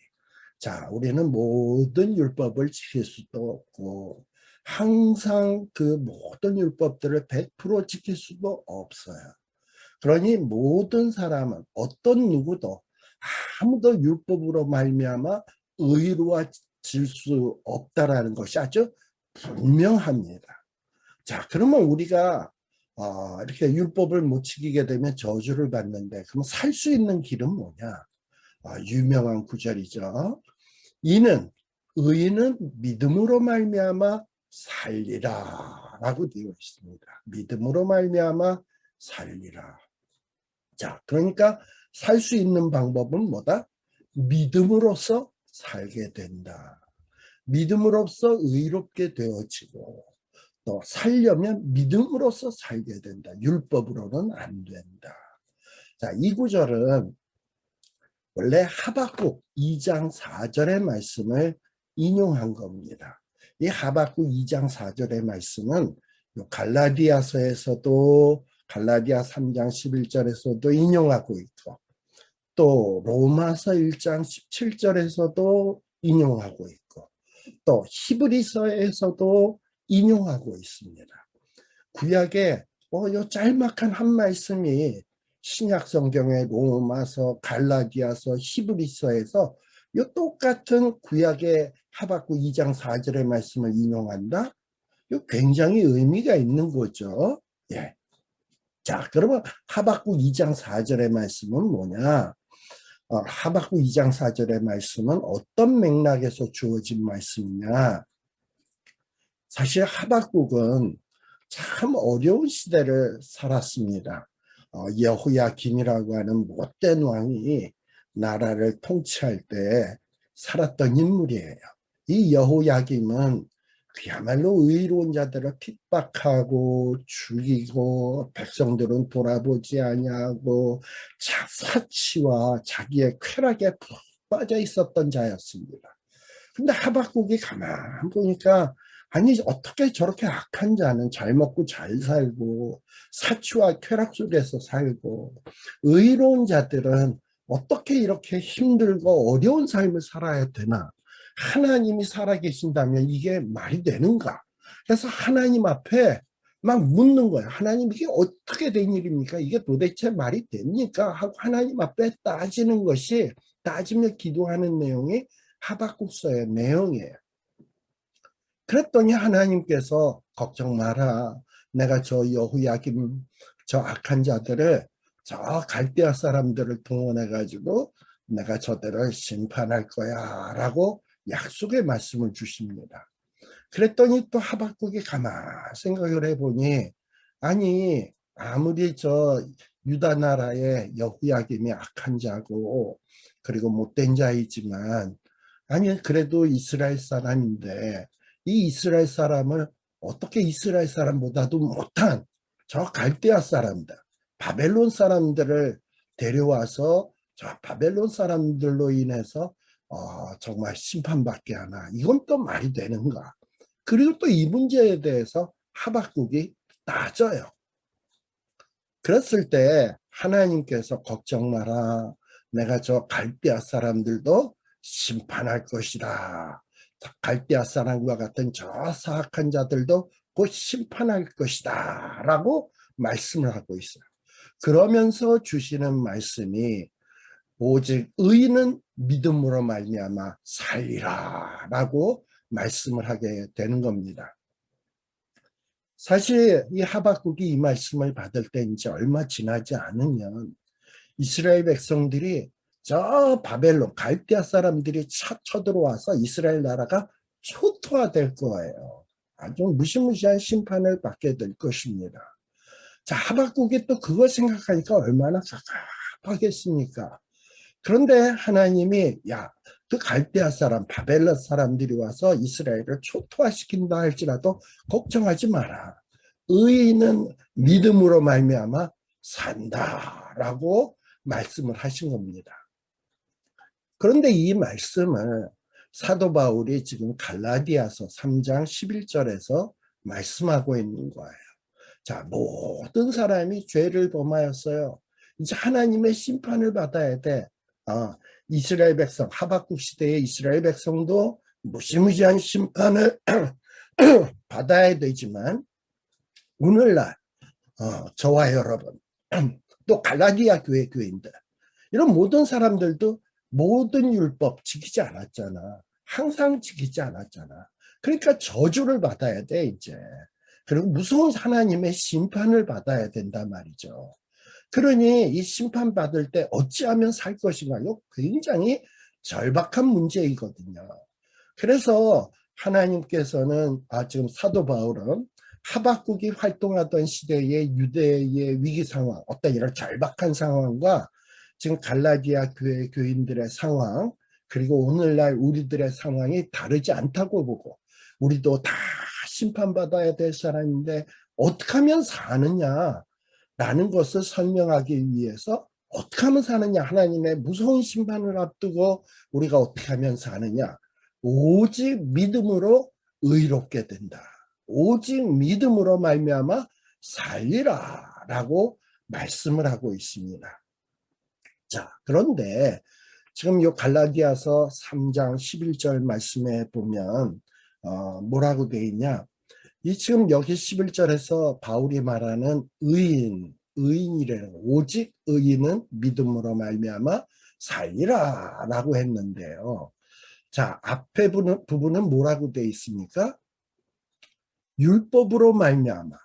자, 우리는 모든 율법을 지킬 수도 없고 항상 그 모든 율법들을 100% 지킬 수도 없어요. 그러니 모든 사람은 어떤 누구도 아무도 율법으로 말미암아 의로워질 수 없다라는 것이 아주 분명합니다. 자, 그러면 우리가 이렇게 율법을 못 지키게 되면 저주를 받는데 그럼 살 수 있는 길은 뭐냐? 유명한 구절이죠. 이는 의인은 믿음으로 말미암아 살리라 라고 되어 있습니다. 믿음으로 말미암아 살리라. 자, 그러니까 살 수 있는 방법은 뭐다? 믿음으로써 살게 된다. 믿음으로써 의롭게 되어지고, 또 살려면 믿음으로써 살게 된다. 율법으로는 안 된다. 자, 이 구절은 원래 하박국 2장 4절의 말씀을 인용한 겁니다. 이 하박국 2장 4절의 말씀은 갈라디아서에서도 갈라디아 3장 11절에서도 인용하고 있고, 또 로마서 1장 17절에서도 인용하고 있고, 또 히브리서에서도 인용하고 있습니다. 구약에 요 짤막한 한 말씀이 신약 성경의 로마서, 갈라디아서, 히브리서에서 이 똑같은 구약의 하박국 2장 4절의 말씀을 인용한다? 이 굉장히 의미가 있는 거죠. 예. 자, 그러면 하박국 2장 4절의 말씀은 뭐냐? 하박국 2장 4절의 말씀은 어떤 맥락에서 주어진 말씀이냐? 사실 하박국은 참 어려운 시대를 살았습니다. 여호야김이라고 하는 못된 왕이 나라를 통치할 때 살았던 인물이에요. 이 여호야김은 그야말로 의로운 자들을 핍박하고 죽이고, 백성들은 돌아보지 아니하고 사치와 자기의 쾌락에 푹 빠져 있었던 자였습니다. 근데 하박국이 가만 보니까, 아니 어떻게 저렇게 악한 자는 잘 먹고 잘 살고 사치와 쾌락 속에서 살고, 의로운 자들은 어떻게 이렇게 힘들고 어려운 삶을 살아야 되나? 하나님이 살아계신다면 이게 말이 되는가? 그래서 하나님 앞에 막 묻는 거야. 하나님, 이게 어떻게 된 일입니까? 이게 도대체 말이 됩니까? 하고 하나님 앞에 따지며 기도하는 내용이 하박국서의 내용이에요. 그랬더니 하나님께서 걱정 마라. 내가 저 여호야김, 저 악한 자들을, 저 갈대아 사람들을 동원해가지고 내가 저들을 심판할 거야 라고 약속의 말씀을 주십니다. 그랬더니 또 하박국이 가만 생각을 해보니, 아니 아무리 저 유다 나라의 여호야김이 악한 자고 그리고 못된 자이지만, 아니 그래도 이스라엘 사람인데 이 이스라엘 사람을 어떻게 이스라엘 사람보다도 못한 저 갈대아 사람들, 바벨론 사람들을 데려와서 저 바벨론 사람들로 인해서 정말 심판받게 하나? 이건 또 말이 되는가? 그리고 또 이 문제에 대해서 하박국이 따져요. 그랬을 때 하나님께서 걱정 마라. 내가 저 갈대아 사람들도 심판할 것이다. 갈대아 사람과 같은 저 사악한 자들도 곧 심판할 것이다 라고 말씀을 하고 있어요. 그러면서 주시는 말씀이 오직 의인은 믿음으로 말미암아 살리라 라고 말씀을 하게 되는 겁니다. 사실 이 하박국이 이 말씀을 받을 때 이제 얼마 지나지 않으면 이스라엘 백성들이 저 바벨론 갈대아 사람들이 쳐들어와서 이스라엘 나라가 초토화될 거예요. 아주 무시무시한 심판을 받게 될 것입니다. 자, 하박국이 또 그거 생각하니까 얼마나 갑갑하겠습니까? 그런데 하나님이, 야, 그 갈대아 사람, 바벨론 사람들이 와서 이스라엘을 초토화시킨다 할지라도 걱정하지 마라. 의인은 믿음으로 말미암아 산다라고 말씀을 하신 겁니다. 그런데 이 말씀을 사도 바울이 지금 갈라디아서 3장 11절에서 말씀하고 있는 거예요. 자, 모든 사람이 죄를 범하였어요. 이제 하나님의 심판을 받아야 돼. 이스라엘 백성, 하박국 시대의 이스라엘 백성도 무시무시한 심판을 받아야 되지만, 오늘날 저와 여러분, 또 갈라디아 교회 교인들, 이런 모든 사람들도 모든 율법 지키지 않았잖아. 항상 지키지 않았잖아. 그러니까 저주를 받아야 돼 이제. 그리고 무서운 하나님의 심판을 받아야 된단 말이죠. 그러니 이 심판받을 때 어찌하면 살 것인가? 이거 굉장히 절박한 문제이거든요. 그래서 하나님께서는 지금 사도 바울은 하박국이 활동하던 시대의 유대의 위기 상황, 어떤 이런 절박한 상황과 지금 갈라디아 교회 교인들의 상황, 그리고 오늘날 우리들의 상황이 다르지 않다고 보고, 우리도 다 심판받아야 될 사람인데 어떻게 하면 사느냐 라는 것을 설명하기 위해서, 어떻게 하면 사느냐, 하나님의 무서운 심판을 앞두고 우리가 어떻게 하면 사느냐, 오직 믿음으로 의롭게 된다, 오직 믿음으로 말미암아 살리라 라고 말씀을 하고 있습니다. 자, 그런데 지금 이 갈라디아서 3장 11절 말씀에 보면 뭐라고 되어 있냐, 이 지금 여기 11절에서 바울이 말하는 의인이라는, 오직 의인은 믿음으로 말미암아 살리라 라고 했는데요. 자, 앞에 부분은 뭐라고 되어 있습니까? 율법으로 말미암아,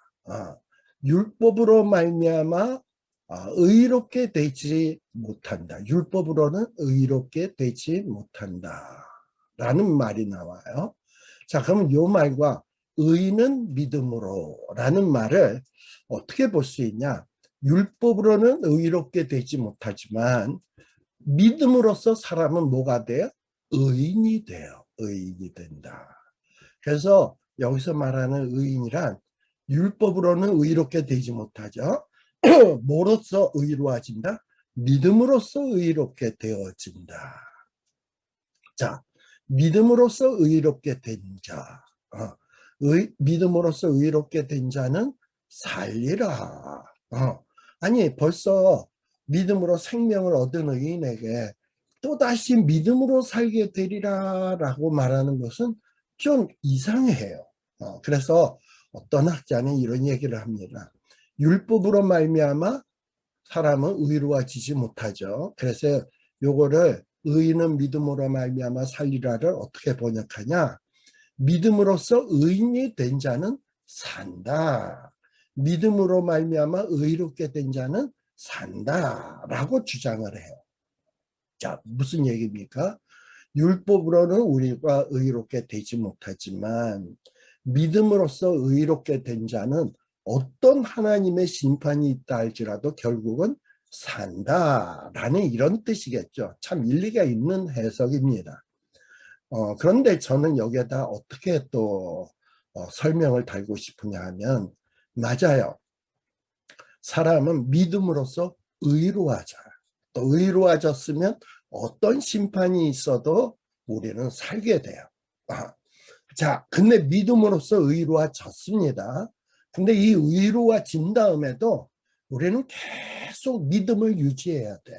율법으로 말미암아 의롭게 되지 못한다. 율법으로는 의롭게 되지 못한다 라는 말이 나와요. 자, 그러면 이 말과 의는 믿음으로 라는 말을 어떻게 볼 수 있냐? 율법으로는 의롭게 되지 못하지만 믿음으로써 사람은 뭐가 돼요? 의인이 돼요. 의인이 된다. 그래서 여기서 말하는 의인이란 율법으로는 의롭게 되지 못하죠. 뭐로써 의로워진다? 믿음으로써 의롭게 되어진다. 자, 믿음으로써 의롭게 된 자, 믿음으로써 의롭게 된 자는 살리라. 아니, 벌써 믿음으로 생명을 얻은 의인에게 또다시 믿음으로 살게 되리라 라고 말하는 것은 좀 이상해요. 그래서 어떤 학자는 이런 얘기를 합니다. 율법으로 말미암아 사람은 의로워지지 못하죠. 그래서 요거를 의인은 믿음으로 말미암아 살리라를 어떻게 번역하냐? 믿음으로써 의인이 된 자는 산다. 믿음으로 말미암아 의롭게 된 자는 산다라고 주장을 해요. 자, 무슨 얘기입니까? 율법으로는 우리가 의롭게 되지 못하지만 믿음으로써 의롭게 된 자는 어떤 하나님의 심판이 있다 할지라도 결국은 산다라는 이런 뜻이겠죠. 참 일리가 있는 해석입니다. 그런데 저는 여기에다 어떻게 또 설명을 달고 싶으냐 하면, 맞아요. 사람은 믿음으로써 의로워져요. 또 의로워졌으면 어떤 심판이 있어도 우리는 살게 돼요. 자, 근데 믿음으로써 의로워졌습니다. 근데 이 의로워진 다음에도 우리는 계속 믿음을 유지해야 돼.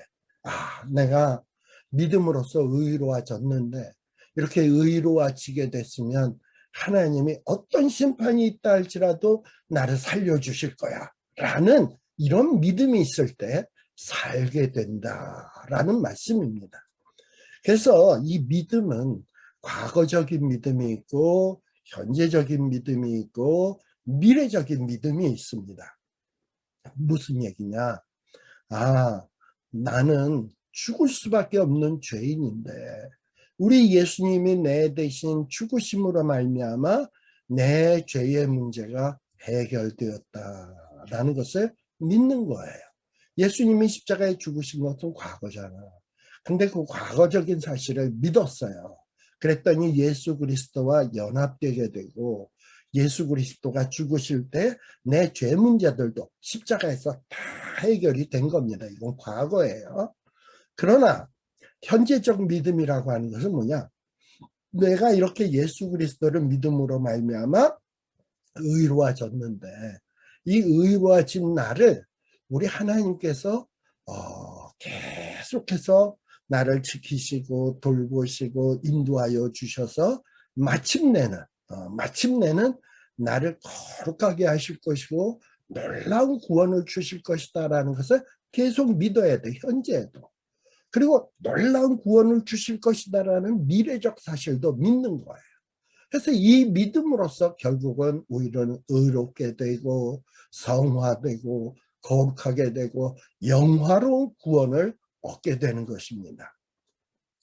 내가 믿음으로써 의로워졌는데 이렇게 의로워지게 됐으면 하나님이 어떤 심판이 있다 할지라도 나를 살려주실 거야 라는 이런 믿음이 있을 때 살게 된다라는 말씀입니다. 그래서 이 믿음은 과거적인 믿음이 있고 현재적인 믿음이 있고 미래적인 믿음이 있습니다. 무슨 얘기냐? 나는 죽을 수밖에 없는 죄인인데 우리 예수님이 내 대신 죽으심으로 말미암아 내 죄의 문제가 해결되었다라는 것을 믿는 거예요. 예수님이 십자가에 죽으신 것은 과거잖아. 근데 그 과거적인 사실을 믿었어요. 그랬더니 예수 그리스도와 연합되게 되고 예수 그리스도가 죽으실 때 내 죄 문제들도 십자가에서 다 해결이 된 겁니다. 이건 과거예요. 그러나 현재적 믿음이라고 하는 것은 뭐냐? 내가 이렇게 예수 그리스도를 믿음으로 말미암아 의로워졌는데 이 의로워진 나를 우리 하나님께서 계속해서 나를 지키시고 돌보시고 인도하여 주셔서 마침내는 나를 거룩하게 하실 것이고 놀라운 구원을 주실 것이다라는 것을 계속 믿어야 돼, 현재에도. 그리고 놀라운 구원을 주실 것이다라는 미래적 사실도 믿는 거예요. 그래서 이 믿음으로써 결국은 우리는 의롭게 되고 성화되고 거룩하게 되고 영화로운 구원을 얻게 되는 것입니다.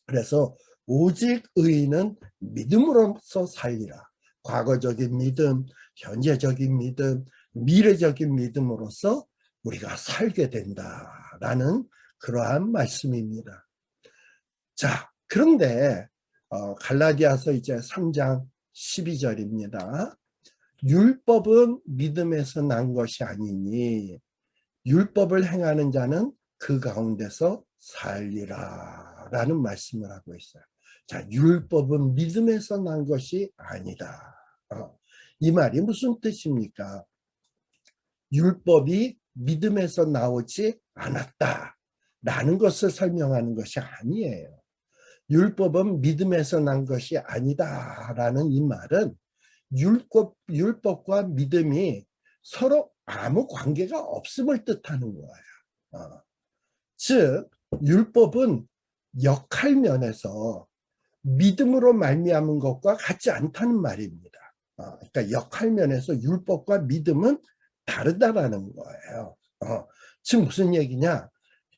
그래서 오직 의인은 믿음으로써 살리라. 과거적인 믿음, 현재적인 믿음, 미래적인 믿음으로써 우리가 살게 된다라는 그러한 말씀입니다. 자, 그런데 갈라디아서 이제 3장 12절입니다. 율법은 믿음에서 난 것이 아니니 율법을 행하는 자는 그 가운데서 살리라 라는 말씀을 하고 있어요. 자, 율법은 믿음에서 난 것이 아니다. 이 말이 무슨 뜻입니까? 율법이 믿음에서 나오지 않았다 라는 것을 설명하는 것이 아니에요. 율법은 믿음에서 난 것이 아니다 라는 이 말은 율법과 믿음이 서로 아무 관계가 없음을 뜻하는 거예요. 즉 율법은 역할 면에서 믿음으로 말미암은 것과 같지 않다는 말입니다. 그러니까 역할 면에서 율법과 믿음은 다르다라는 거예요. 즉 무슨 얘기냐?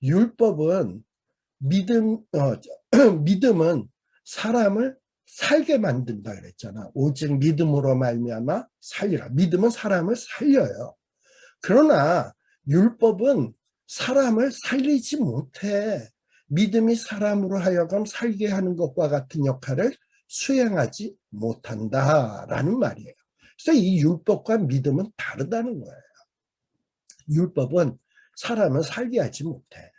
율법은 믿음은 사람을 살게 만든다 그랬잖아. 오직 믿음으로 말미암아 살리라. 믿음은 사람을 살려요. 그러나 율법은 사람을 살리지 못해. 믿음이 사람으로 하여금 살게 하는 것과 같은 역할을 수행하지 못한다라는 말이에요. 그래서 이 율법과 믿음은 다르다는 거예요. 율법은 사람을 살게 하지 못해.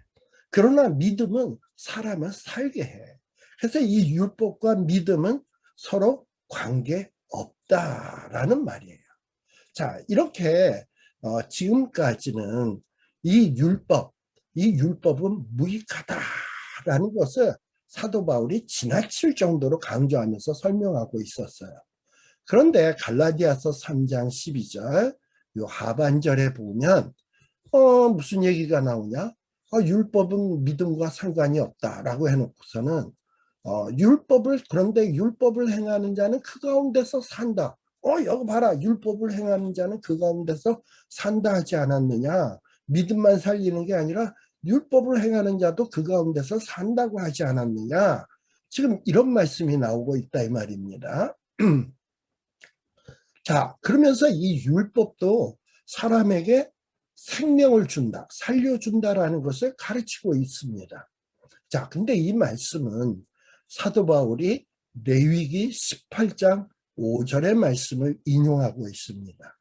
그러나 믿음은 사람을 살게 해. 그래서 이 율법과 믿음은 서로 관계 없다라는 말이에요. 자, 이렇게 지금까지는 이 율법은 무익하다라는 것을 사도 바울이 지나칠 정도로 강조하면서 설명하고 있었어요. 그런데 갈라디아서 3장 12절 요 하반절에 보면 무슨 얘기가 나오냐? 율법은 믿음과 상관이 없다라고 해놓고서는 그런데 율법을 행하는 자는 그 가운데서 산다. 여기 봐라. 율법을 행하는 자는 그 가운데서 산다 하지 않았느냐? 믿음만 살리는 게 아니라 율법을 행하는 자도 그 가운데서 산다고 하지 않았느냐? 지금 이런 말씀이 나오고 있다 이 말입니다. 자, 그러면서 이 율법도 사람에게 생명을 준다, 살려준다라는 것을 가르치고 있습니다. 자, 근데 이 말씀은 사도 바울이 레위기 18장 5절의 말씀을 인용하고 있습니다.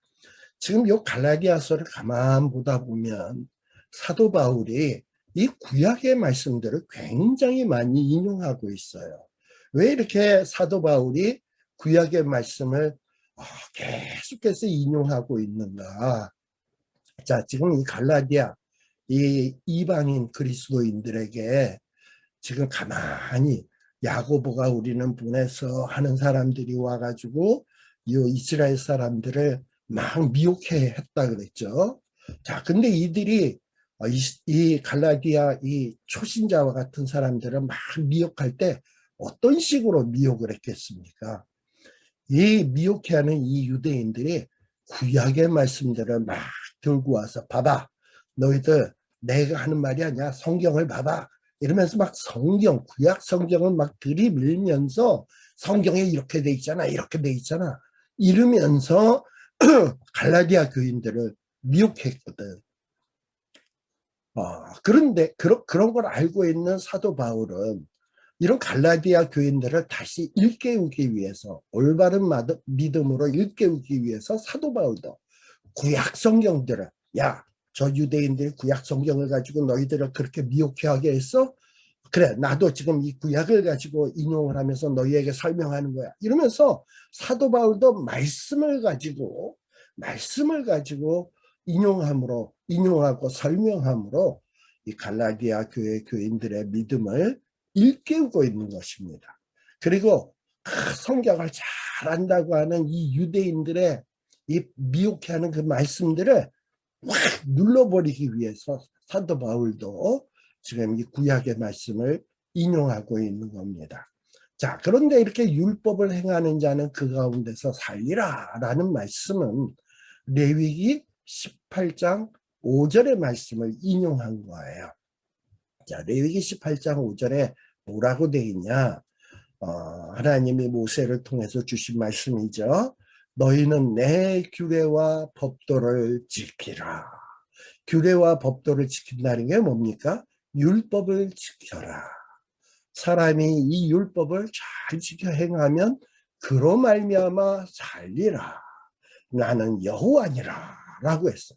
지금 이 갈라디아서를 가만 보다 보면 사도 바울이 이 구약의 말씀들을 굉장히 많이 인용하고 있어요. 왜 이렇게 사도 바울이 구약의 말씀을 계속해서 인용하고 있는가? 자, 지금 이 갈라디아, 이 이방인 그리스도인들에게 지금 가만히 야고보가 우리는 보내서 하는 사람들이 와가지고 이 이스라엘 사람들을 막 미혹해 했다 그랬죠. 자, 근데 이들이 이 갈라디아 이 초신자와 같은 사람들을 막 미혹할 때 어떤 식으로 미혹을 했겠습니까? 이 미혹해 하는 이 유대인들이 구약의 말씀들을 막 들고 와서 봐봐. 너희들 내가 하는 말이 아니야. 성경을 봐봐. 이러면서 막 구약 성경을 막 들이밀면서 성경에 이렇게 돼 있잖아. 이렇게 돼 있잖아. 이러면서 갈라디아 교인들을 미혹했거든. 그런데 그런 걸 알고 있는 사도 바울은 이런 갈라디아 교인들을 다시 일깨우기 위해서 올바른 믿음으로 일깨우기 위해서 사도 바울도 구약 성경들을 저 유대인들이 구약 성경을 가지고 너희들을 그렇게 미혹해 하게 했어? 그래, 나도 지금 이 구약을 가지고 인용을 하면서 너희에게 설명하는 거야. 이러면서 사도 바울도 말씀을 가지고 인용하고 설명함으로 이 갈라디아 교회 교인들의 믿음을 일깨우고 있는 것입니다. 그리고 성경을 잘 안다고 하는 이 유대인들의 이 미혹해하는 그 말씀들을 확 눌러버리기 위해서 사도 바울도 지금 이 구약의 말씀을 인용하고 있는 겁니다. 자, 그런데 이렇게 율법을 행하는 자는 그 가운데서 살리라 라는 말씀은 레위기 18장 5절의 말씀을 인용한 거예요. 자, 레위기 18장 5절에 뭐라고 되어 있냐? 하나님이 모세를 통해서 주신 말씀이죠. 너희는 내 규례와 법도를 지키라. 규례와 법도를 지킨다는 게 뭡니까? 율법을 지켜라. 사람이 이 율법을 잘 지켜 행하면 그로 말미암아 살리라. 나는 여호와니라 라고 했어.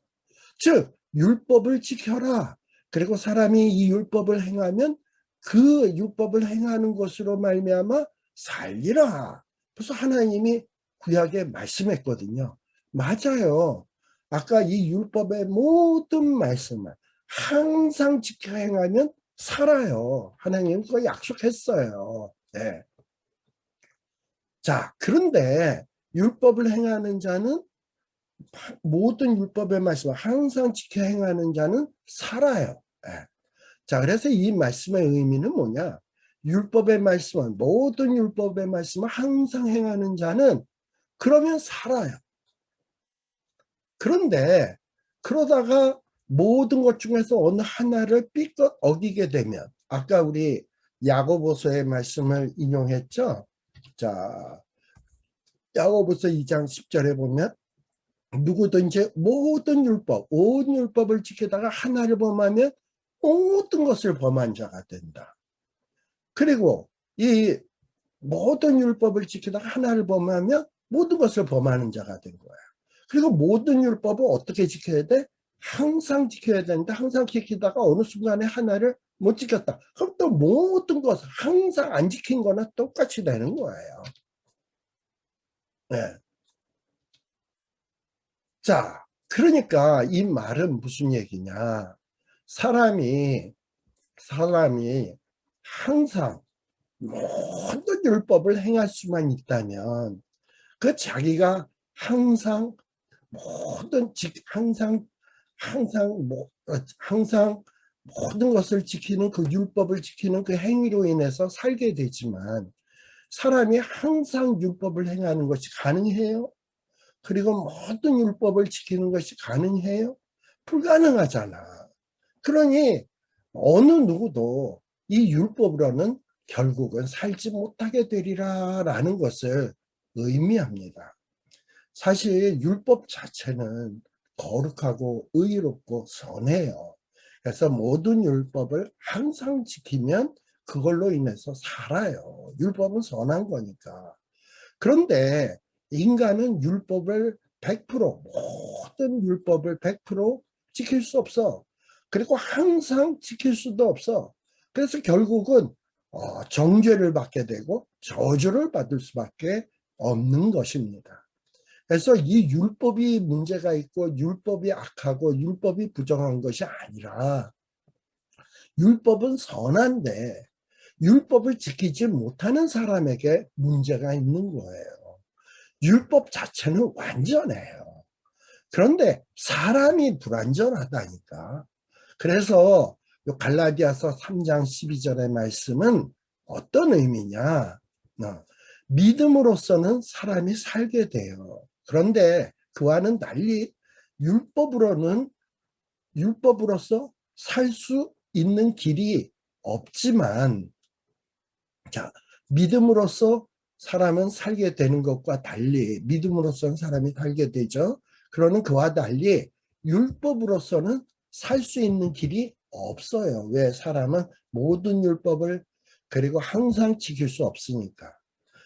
즉 율법을 지켜라. 그리고 사람이 이 율법을 행하면 그 율법을 행하는 것으로 말미암아 살리라. 그래서 하나님이 구약에 말씀했거든요. 맞아요. 아까 이 율법의 모든 말씀을 항상 지켜 행하면 살아요. 하나님 그거 약속했어요. 네. 자, 그런데 율법을 행하는 자는 모든 율법의 말씀을 항상 지켜 행하는 자는 살아요. 예. 자, 그래서 이 말씀의 의미는 뭐냐? 율법의 말씀은 모든 율법의 말씀을 항상 행하는 자는 그러면 살아요. 그런데 그러다가 모든 것 중에서 어느 하나를 삐끗 어기게 되면 아까 우리 야고보서의 말씀을 인용했죠. 자, 야고보서 2장 10절에 보면 누구든지 모든 율법, 온 율법을 지키다가 하나를 범하면 모든 것을 범한 자가 된다. 그리고 이 모든 율법을 지키다가 하나를 범하면 모든 것을 범하는 자가 된 거예요. 그리고 모든 율법을 어떻게 지켜야 돼? 항상 지켜야 되는데 항상 지키다가 어느 순간에 하나를 못 지켰다. 그럼 또 모든 것을 항상 안 지킨 거나 똑같이 되는 거예요. 네. 자, 그러니까 이 말은 무슨 얘기냐? 사람이 항상 모든 율법을 행할 수만 있다면 그 자기가 항상 항상 모든 것을 지키는 그 율법을 지키는 그 행위로 인해서 살게 되지만 사람이 항상 율법을 행하는 것이 가능해요? 그리고 모든 율법을 지키는 것이 가능해요? 불가능하잖아. 그러니 어느 누구도 이 율법으로는 결국은 살지 못하게 되리라라는 것을 의미합니다. 사실 율법 자체는 거룩하고 의롭고 선해요. 그래서 모든 율법을 항상 지키면 그걸로 인해서 살아요. 율법은 선한 거니까. 그런데 인간은 율법을 100% 모든 율법을 100% 지킬 수 없어. 그리고 항상 지킬 수도 없어. 그래서 결국은 정죄를 받게 되고 저주를 받을 수밖에 없는 것입니다. 그래서 이 율법이 문제가 있고 율법이 악하고 율법이 부정한 것이 아니라 율법은 선한데 율법을 지키지 못하는 사람에게 문제가 있는 거예요. 율법 자체는 완전해요. 그런데 사람이 불완전하다니까. 그래서 갈라디아서 3장 12절의 말씀은 어떤 의미냐? 믿음으로서는 사람이 살게 돼요. 그런데 그와는 달리 율법으로서 살 수 있는 길이 없지만, 자, 믿음으로써 사람은 살게 되는 것과 달리, 믿음으로서는 사람이 살게 되죠. 그러는 그와 달리 율법으로서는 살 수 있는 길이 없어요. 왜? 사람은 모든 율법을 그리고 항상 지킬 수 없으니까.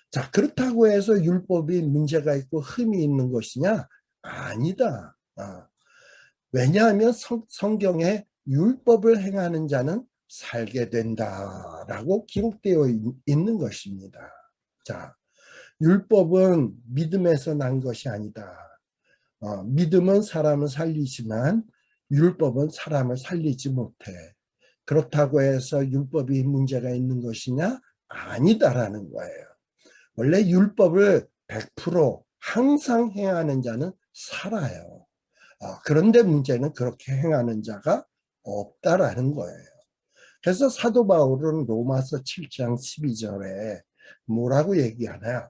자, 그렇다고 해서 율법이 문제가 있고 흠이 있는 것이냐? 아니다. 왜냐하면 성경에 율법을 행하는 자는 살게 된다라고 기록되어 있는 것입니다. 자, 율법은 믿음에서 난 것이 아니다. 믿음은 사람을 살리지만 율법은 사람을 살리지 못해. 그렇다고 해서 율법이 문제가 있는 것이냐? 아니다라는 거예요. 원래 율법을 100% 항상 행하는 자는 살아요. 그런데 문제는 그렇게 행하는 자가 없다라는 거예요. 그래서 사도 바울은 로마서 7장 12절에 뭐라고 얘기하나?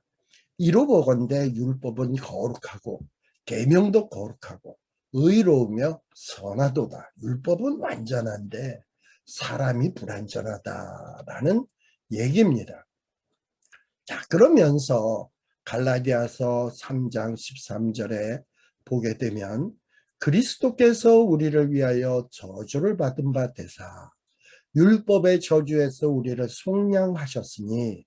이로보건대 율법은 거룩하고 계명도 거룩하고 의로우며 선하도다. 율법은 완전한데 사람이 불완전하다라는 얘기입니다. 자, 그러면서 갈라디아서 3장 13절에 보게 되면 그리스도께서 우리를 위하여 저주를 받은 바 되사 율법의 저주에서 우리를 속량하셨으니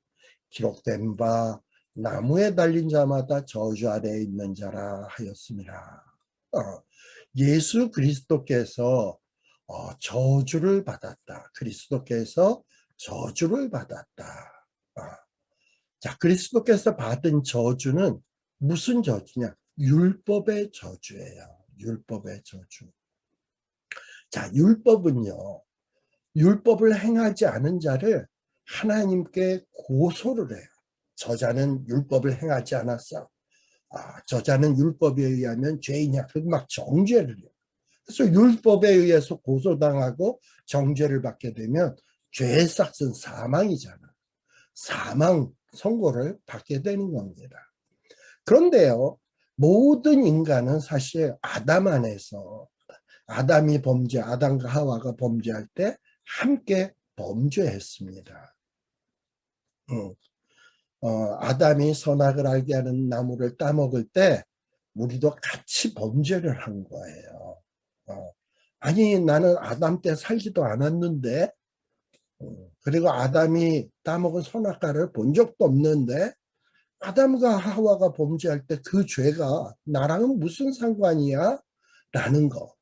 기록된 바 나무에 달린 자마다 저주 아래에 있는 자라 하였습니다. 예수 그리스도께서 저주를 받았다. 그리스도께서 저주를 받았다. 자, 그리스도께서 받은 저주는 무슨 저주냐? 율법의 저주예요. 율법의 저주. 자, 율법은요. 율법을 행하지 않은 자를 하나님께 고소를 해요. 저자는 율법을 행하지 않았어. 저자는 율법에 의하면 죄이냐. 그리고 막 정죄를 해요. 그래서 율법에 의해서 고소당하고 정죄를 받게 되면 죄의 삭은 사망이잖아. 사망 선고를 받게 되는 겁니다. 그런데요, 모든 인간은 사실 아담 안에서 아담이 아담과 하와가 범죄할 때 함께 범죄했습니다. 아담이 선악을 알게 하는 나무를 따먹을 때 우리도 같이 범죄를 한 거예요. 아니, 나는 아담 때 살지도 않았는데, 그리고 아담이 따먹은 선악과를 본 적도 없는데, 아담과 하와가 범죄할 때 그 죄가 나랑은 무슨 상관이야? 라는 거.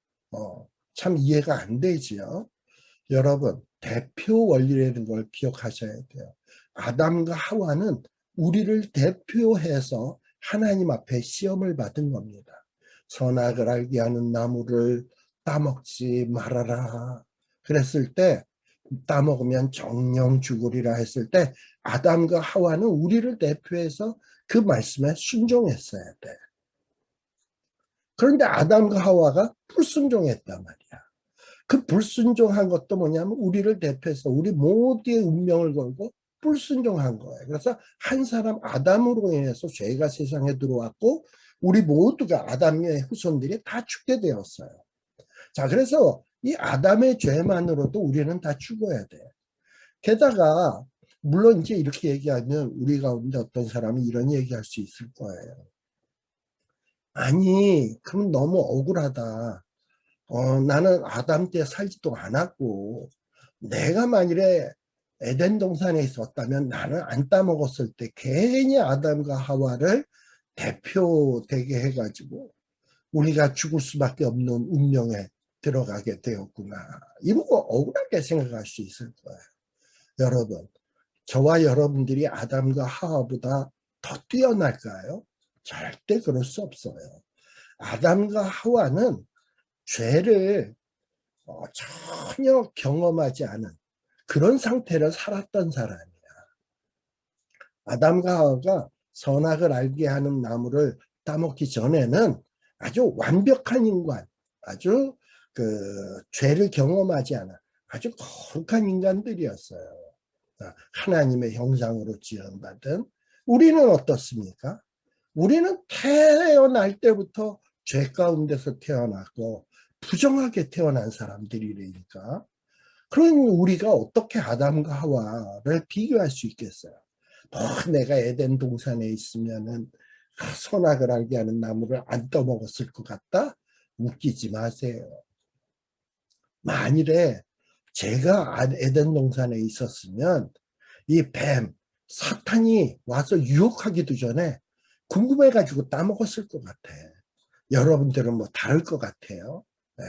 참 이해가 안 되지요. 여러분, 대표 원리라는 걸 기억하셔야 돼요. 아담과 하와는 우리를 대표해서 하나님 앞에 시험을 받은 겁니다. 선악을 알게 하는 나무를 따먹지 말아라. 그랬을 때, 따먹으면 정령 죽으리라 했을 때, 아담과 하와는 우리를 대표해서 그 말씀에 순종했어야 돼. 그런데 아담과 하와가 불순종했단 말이야. 그 불순종한 것도 뭐냐면 우리를 대표해서 우리 모두의 운명을 걸고 불순종한 거예요. 그래서 한 사람 아담으로 인해서 죄가 세상에 들어왔고 우리 모두가 아담의 후손들이 다 죽게 되었어요. 자, 그래서 이 아담의 죄만으로도 우리는 다 죽어야 돼. 게다가 물론 이제 이렇게 얘기하면 우리 가운데 어떤 사람이 이런 얘기할 수 있을 거예요. 아니, 그럼 너무 억울하다. 나는 아담 때 살지도 않았고 내가 만일에 에덴 동산에 있었다면 나는 안 따먹었을 때 괜히 아담과 하와를 대표되게 해가지고 우리가 죽을 수밖에 없는 운명에 들어가게 되었구나. 이거 억울하게 생각할 수 있을 거예요. 여러분, 저와 여러분들이 아담과 하와보다 더 뛰어날까요? 절대 그럴 수 없어요. 아담과 하와는 죄를 전혀 경험하지 않은 그런 상태를 살았던 사람이야. 아담과 하와가 선악을 알게 하는 나무를 따먹기 전에는 아주 완벽한 인간, 아주 그 죄를 경험하지 않아 아주 거룩한 인간들이었어요. 하나님의 형상으로 지음받은. 우리는 어떻습니까? 우리는 태어날 때부터 죄 가운데서 태어났고 부정하게 태어난 사람들이니까. 그러니 우리가 어떻게 아담과 하와를 비교할 수 있겠어요? 내가 에덴 동산에 있으면은 선악을 알게 하는 나무를 안 떠먹었을 것 같다? 웃기지 마세요. 만일에 제가 에덴 동산에 있었으면 이 뱀, 사탄이 와서 유혹하기도 전에 궁금해가지고 따먹었을 것 같아. 여러분들은 뭐 다를 것 같아요. 네.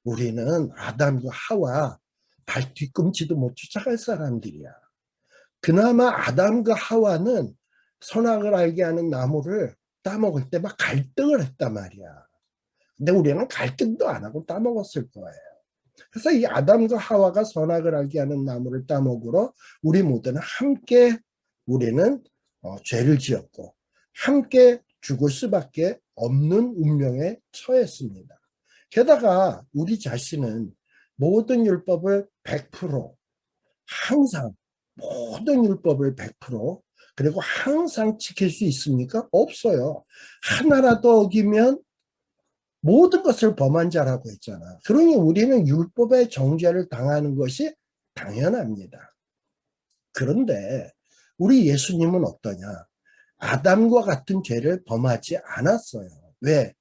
우리는 아담과 하와 발 뒤꿈치도 못 쫓아갈 사람들이야. 그나마 아담과 하와는 선악을 알게 하는 나무를 따먹을 때 막 갈등을 했단 말이야. 근데 우리는 갈등도 안 하고 따먹었을 거예요. 그래서 이 아담과 하와가 선악을 알게 하는 나무를 따먹으러 우리 모두는 함께 우리는 죄를 지었고 함께 죽을 수밖에 없는 운명에 처했습니다. 게다가 우리 자신은 모든 율법을 100% 항상 모든 율법을 100% 그리고 항상 지킬 수 있습니까? 없어요. 하나라도 어기면 모든 것을 범한 자라고 했잖아. 그러니 우리는 율법의 정죄를 당하는 것이 당연합니다. 그런데 우리 예수님은 어떠냐? 아담과 같은 죄를 범하지 않았어요. 왜?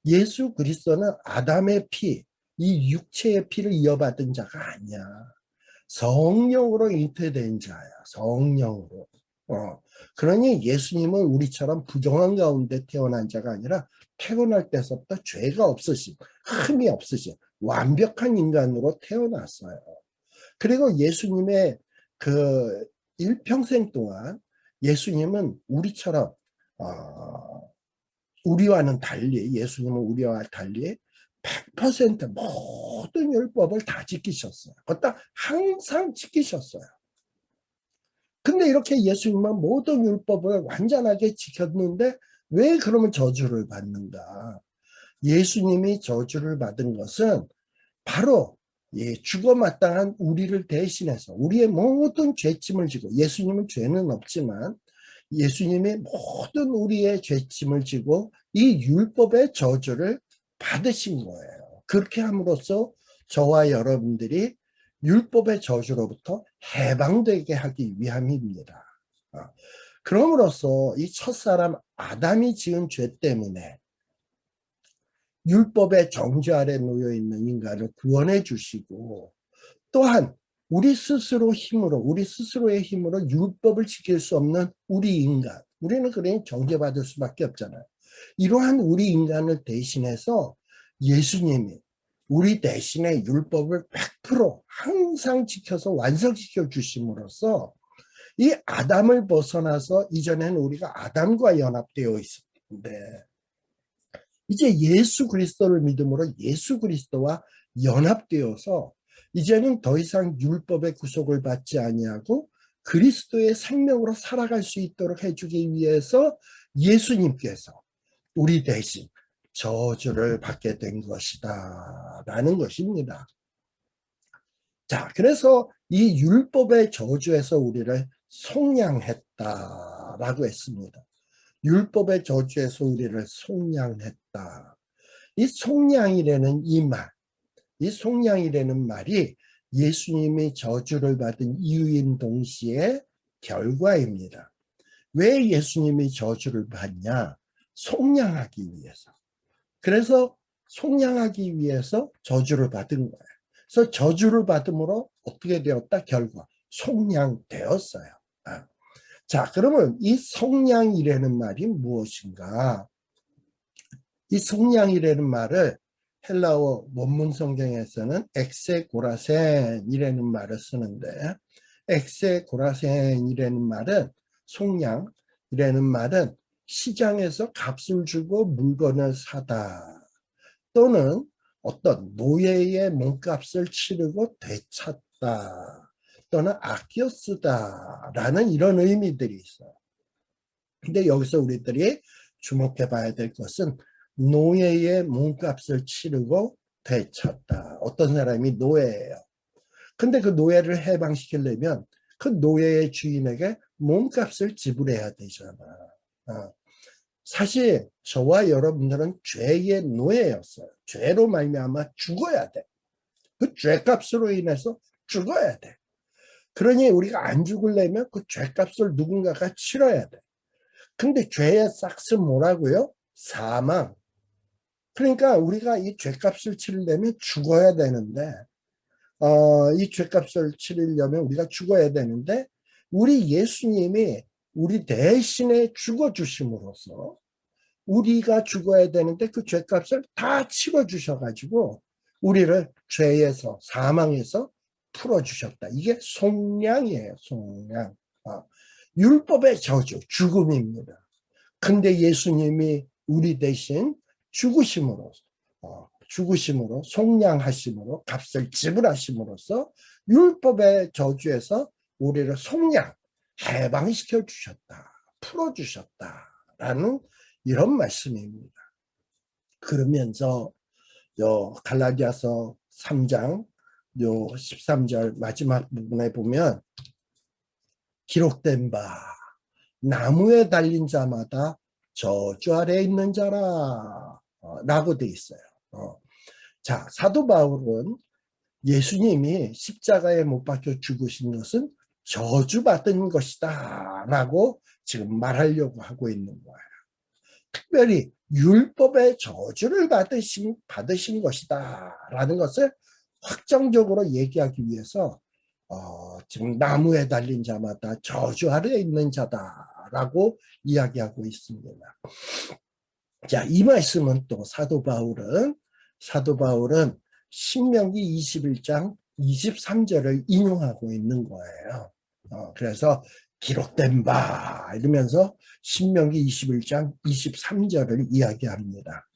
예수 그리스도는 아담의 피, 이 육체의 피를 이어받은 자가 아니야. 성령으로 잉태된 자야. 성령으로. 그러니 예수님은 우리처럼 부정한 가운데 태어난 자가 아니라 태어날 때서부터 죄가 없으신, 흠이 없으신 완벽한 인간으로 태어났어요. 그리고 예수님의 그 일평생 동안 예수님은 우리처럼 우리와는 달리, 예수님은 우리와 달리 100% 모든 율법을 다 지키셨어요. 그것도 항상 지키셨어요. 근데 이렇게 예수님은 모든 율법을 완전하게 지켰는데 왜 그러면 저주를 받는가? 예수님이 저주를 받은 것은 바로 죽어 마땅한 우리를 대신해서 우리의 모든 죄짐을 지고, 예수님은 죄는 없지만 예수님이 모든 우리의 죄짐을 지고 이 율법의 저주를 받으신 거예요. 그렇게 함으로써 저와 여러분들이 율법의 저주로부터 해방되게 하기 위함입니다. 그럼으로써 이 첫사람 아담이 지은 죄 때문에 율법의 정죄 아래 놓여 있는 인간을 구원해 주시고, 또한 우리 스스로의 힘으로 율법을 지킬 수 없는 우리 인간, 우리는 그러니 정죄받을 수밖에 없잖아요. 이러한 우리 인간을 대신해서 예수님이 우리 대신에 율법을 100% 항상 지켜서 완성시켜 주심으로써 이 아담을 벗어나서, 이전에는 우리가 아담과 연합되어 있었는데 이제 예수 그리스도를 믿음으로 예수 그리스도와 연합되어서 이제는 더 이상 율법의 구속을 받지 아니하고 그리스도의 생명으로 살아갈 수 있도록 해주기 위해서 예수님께서 우리 대신 저주를 받게 된 것이다 라는 것입니다. 자, 그래서 이 율법의 저주에서 우리를 속량했다라고 했습니다. 율법의 저주에서 우리를 속량했다. 이 속량이라는 이 속량이라는 말이 예수님이 저주를 받은 이유인 동시에 결과입니다. 왜 예수님이 저주를 받냐? 속량하기 위해서. 그래서 속량하기 위해서 저주를 받은 거예요. 그래서 저주를 받음으로 어떻게 되었다? 결과 속량되었어요. 자, 그러면 이 속량이라는 말이 무엇인가? 이 속량이라는 말을 헬라어 원문 성경에서는 엑세고라센이라는 말을 쓰는데, 엑세고라센이라는 말은, 속량이라는 말은 시장에서 값을 주고 물건을 사다, 또는 어떤 노예의 몸값을 치르고 되찾다, 또는 아껴 쓰다라는 이런 의미들이 있어요. 근데 여기서 우리들이 주목해 봐야 될 것은 노예의 몸값을 치르고 되찾다. 어떤 사람이 노예예요. 근데 그 노예를 해방시키려면 그 노예의 주인에게 몸값을 지불해야 되잖아. 사실 저와 여러분들은 죄의 노예였어요. 죄로 말미암아 죽어야 돼. 그 죄값으로 인해서 죽어야 돼. 그러니 우리가 안 죽으려면 그 죄값을 누군가가 치러야 돼. 근데 죄의 싹은 뭐라고요? 사망. 그러니까 우리가 이 죄값을 치르려면 죽어야 되는데, 이 죄값을 치르려면 우리가 죽어야 되는데, 우리 예수님이 우리 대신에 죽어주심으로써 우리가 죽어야 되는데 그 죄값을 다 치러주셔가지고 우리를 죄에서, 사망에서 풀어주셨다. 이게 속량이에요, 속량. 율법의 저주, 죽음입니다. 근데 예수님이 우리 대신 죽으심으로 속량하심으로, 값을 지불하심으로써 율법의 저주에서 우리를 속량, 해방시켜 주셨다, 풀어 주셨다라는 이런 말씀입니다. 그러면서 요 갈라디아서 3장 요 13절 마지막 부분에 보면, 기록된 바 나무에 달린 자마다 저주 아래 있는 자라 라고 돼 있어요. 자, 사도 바울은 예수님이 십자가에 못 박혀 죽으신 것은 저주받은 것이다 라고 지금 말하려고 하고 있는 거예요. 특별히 율법의 저주를 받으신 것이다 라는 것을 확정적으로 얘기하기 위해서 지금 나무에 달린 자마다 저주 아래에 있는 자다라고 이야기하고 있습니다. 자, 이 말씀은 또 사도 바울은 신명기 21장 23절을 인용하고 있는 거예요. 그래서 기록된 바 이러면서 신명기 21장 23절을 이야기합니다.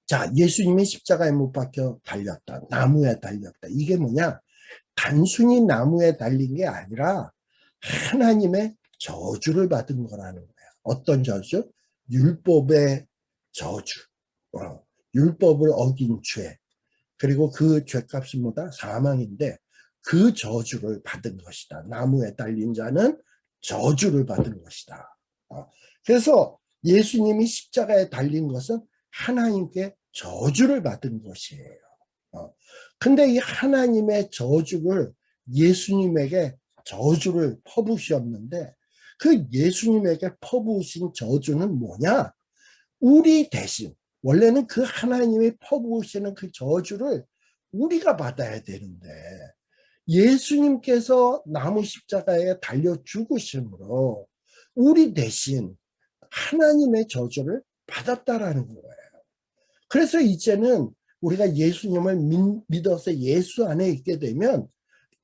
자, 예수님이 십자가에 못 박혀 달렸다. 나무에 달렸다. 이게 뭐냐? 단순히 나무에 달린 게 아니라 하나님의 저주를 받은 거라는 거예요. 어떤 저주? 율법의 저주. 율법을 어긴 죄. 그리고 그 죄값은 뭐다? 사망인데 그 저주를 받은 것이다. 나무에 달린 자는 저주를 받은 것이다. 그래서 예수님이 십자가에 달린 것은 하나님께 저주를 받은 것이에요. 근데 이 하나님의 저주를 예수님에게 저주를 퍼부으셨는데 그 예수님에게 퍼부으신 저주는 뭐냐? 우리 대신 원래는 그 하나님이 퍼부으시는 그 저주를 우리가 받아야 되는데 예수님께서 나무 십자가에 달려 죽으심으로 우리 대신 하나님의 저주를 받았다라는 거예요. 그래서 이제는 우리가 예수님을 믿어서 예수 안에 있게 되면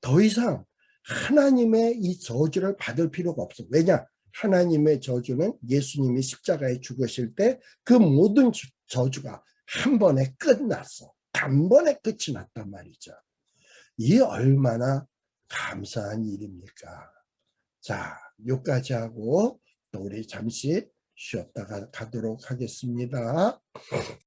더 이상 하나님의 이 저주를 받을 필요가 없어. 왜냐? 하나님의 저주는 예수님이 십자가에 죽으실 때 그 모든 저주가 한 번에 끝났어. 단번에 끝이 났단 말이죠. 이 얼마나 감사한 일입니까? 자, 여기까지 하고 또 우리 잠시 쉬었다가 가도록 하겠습니다.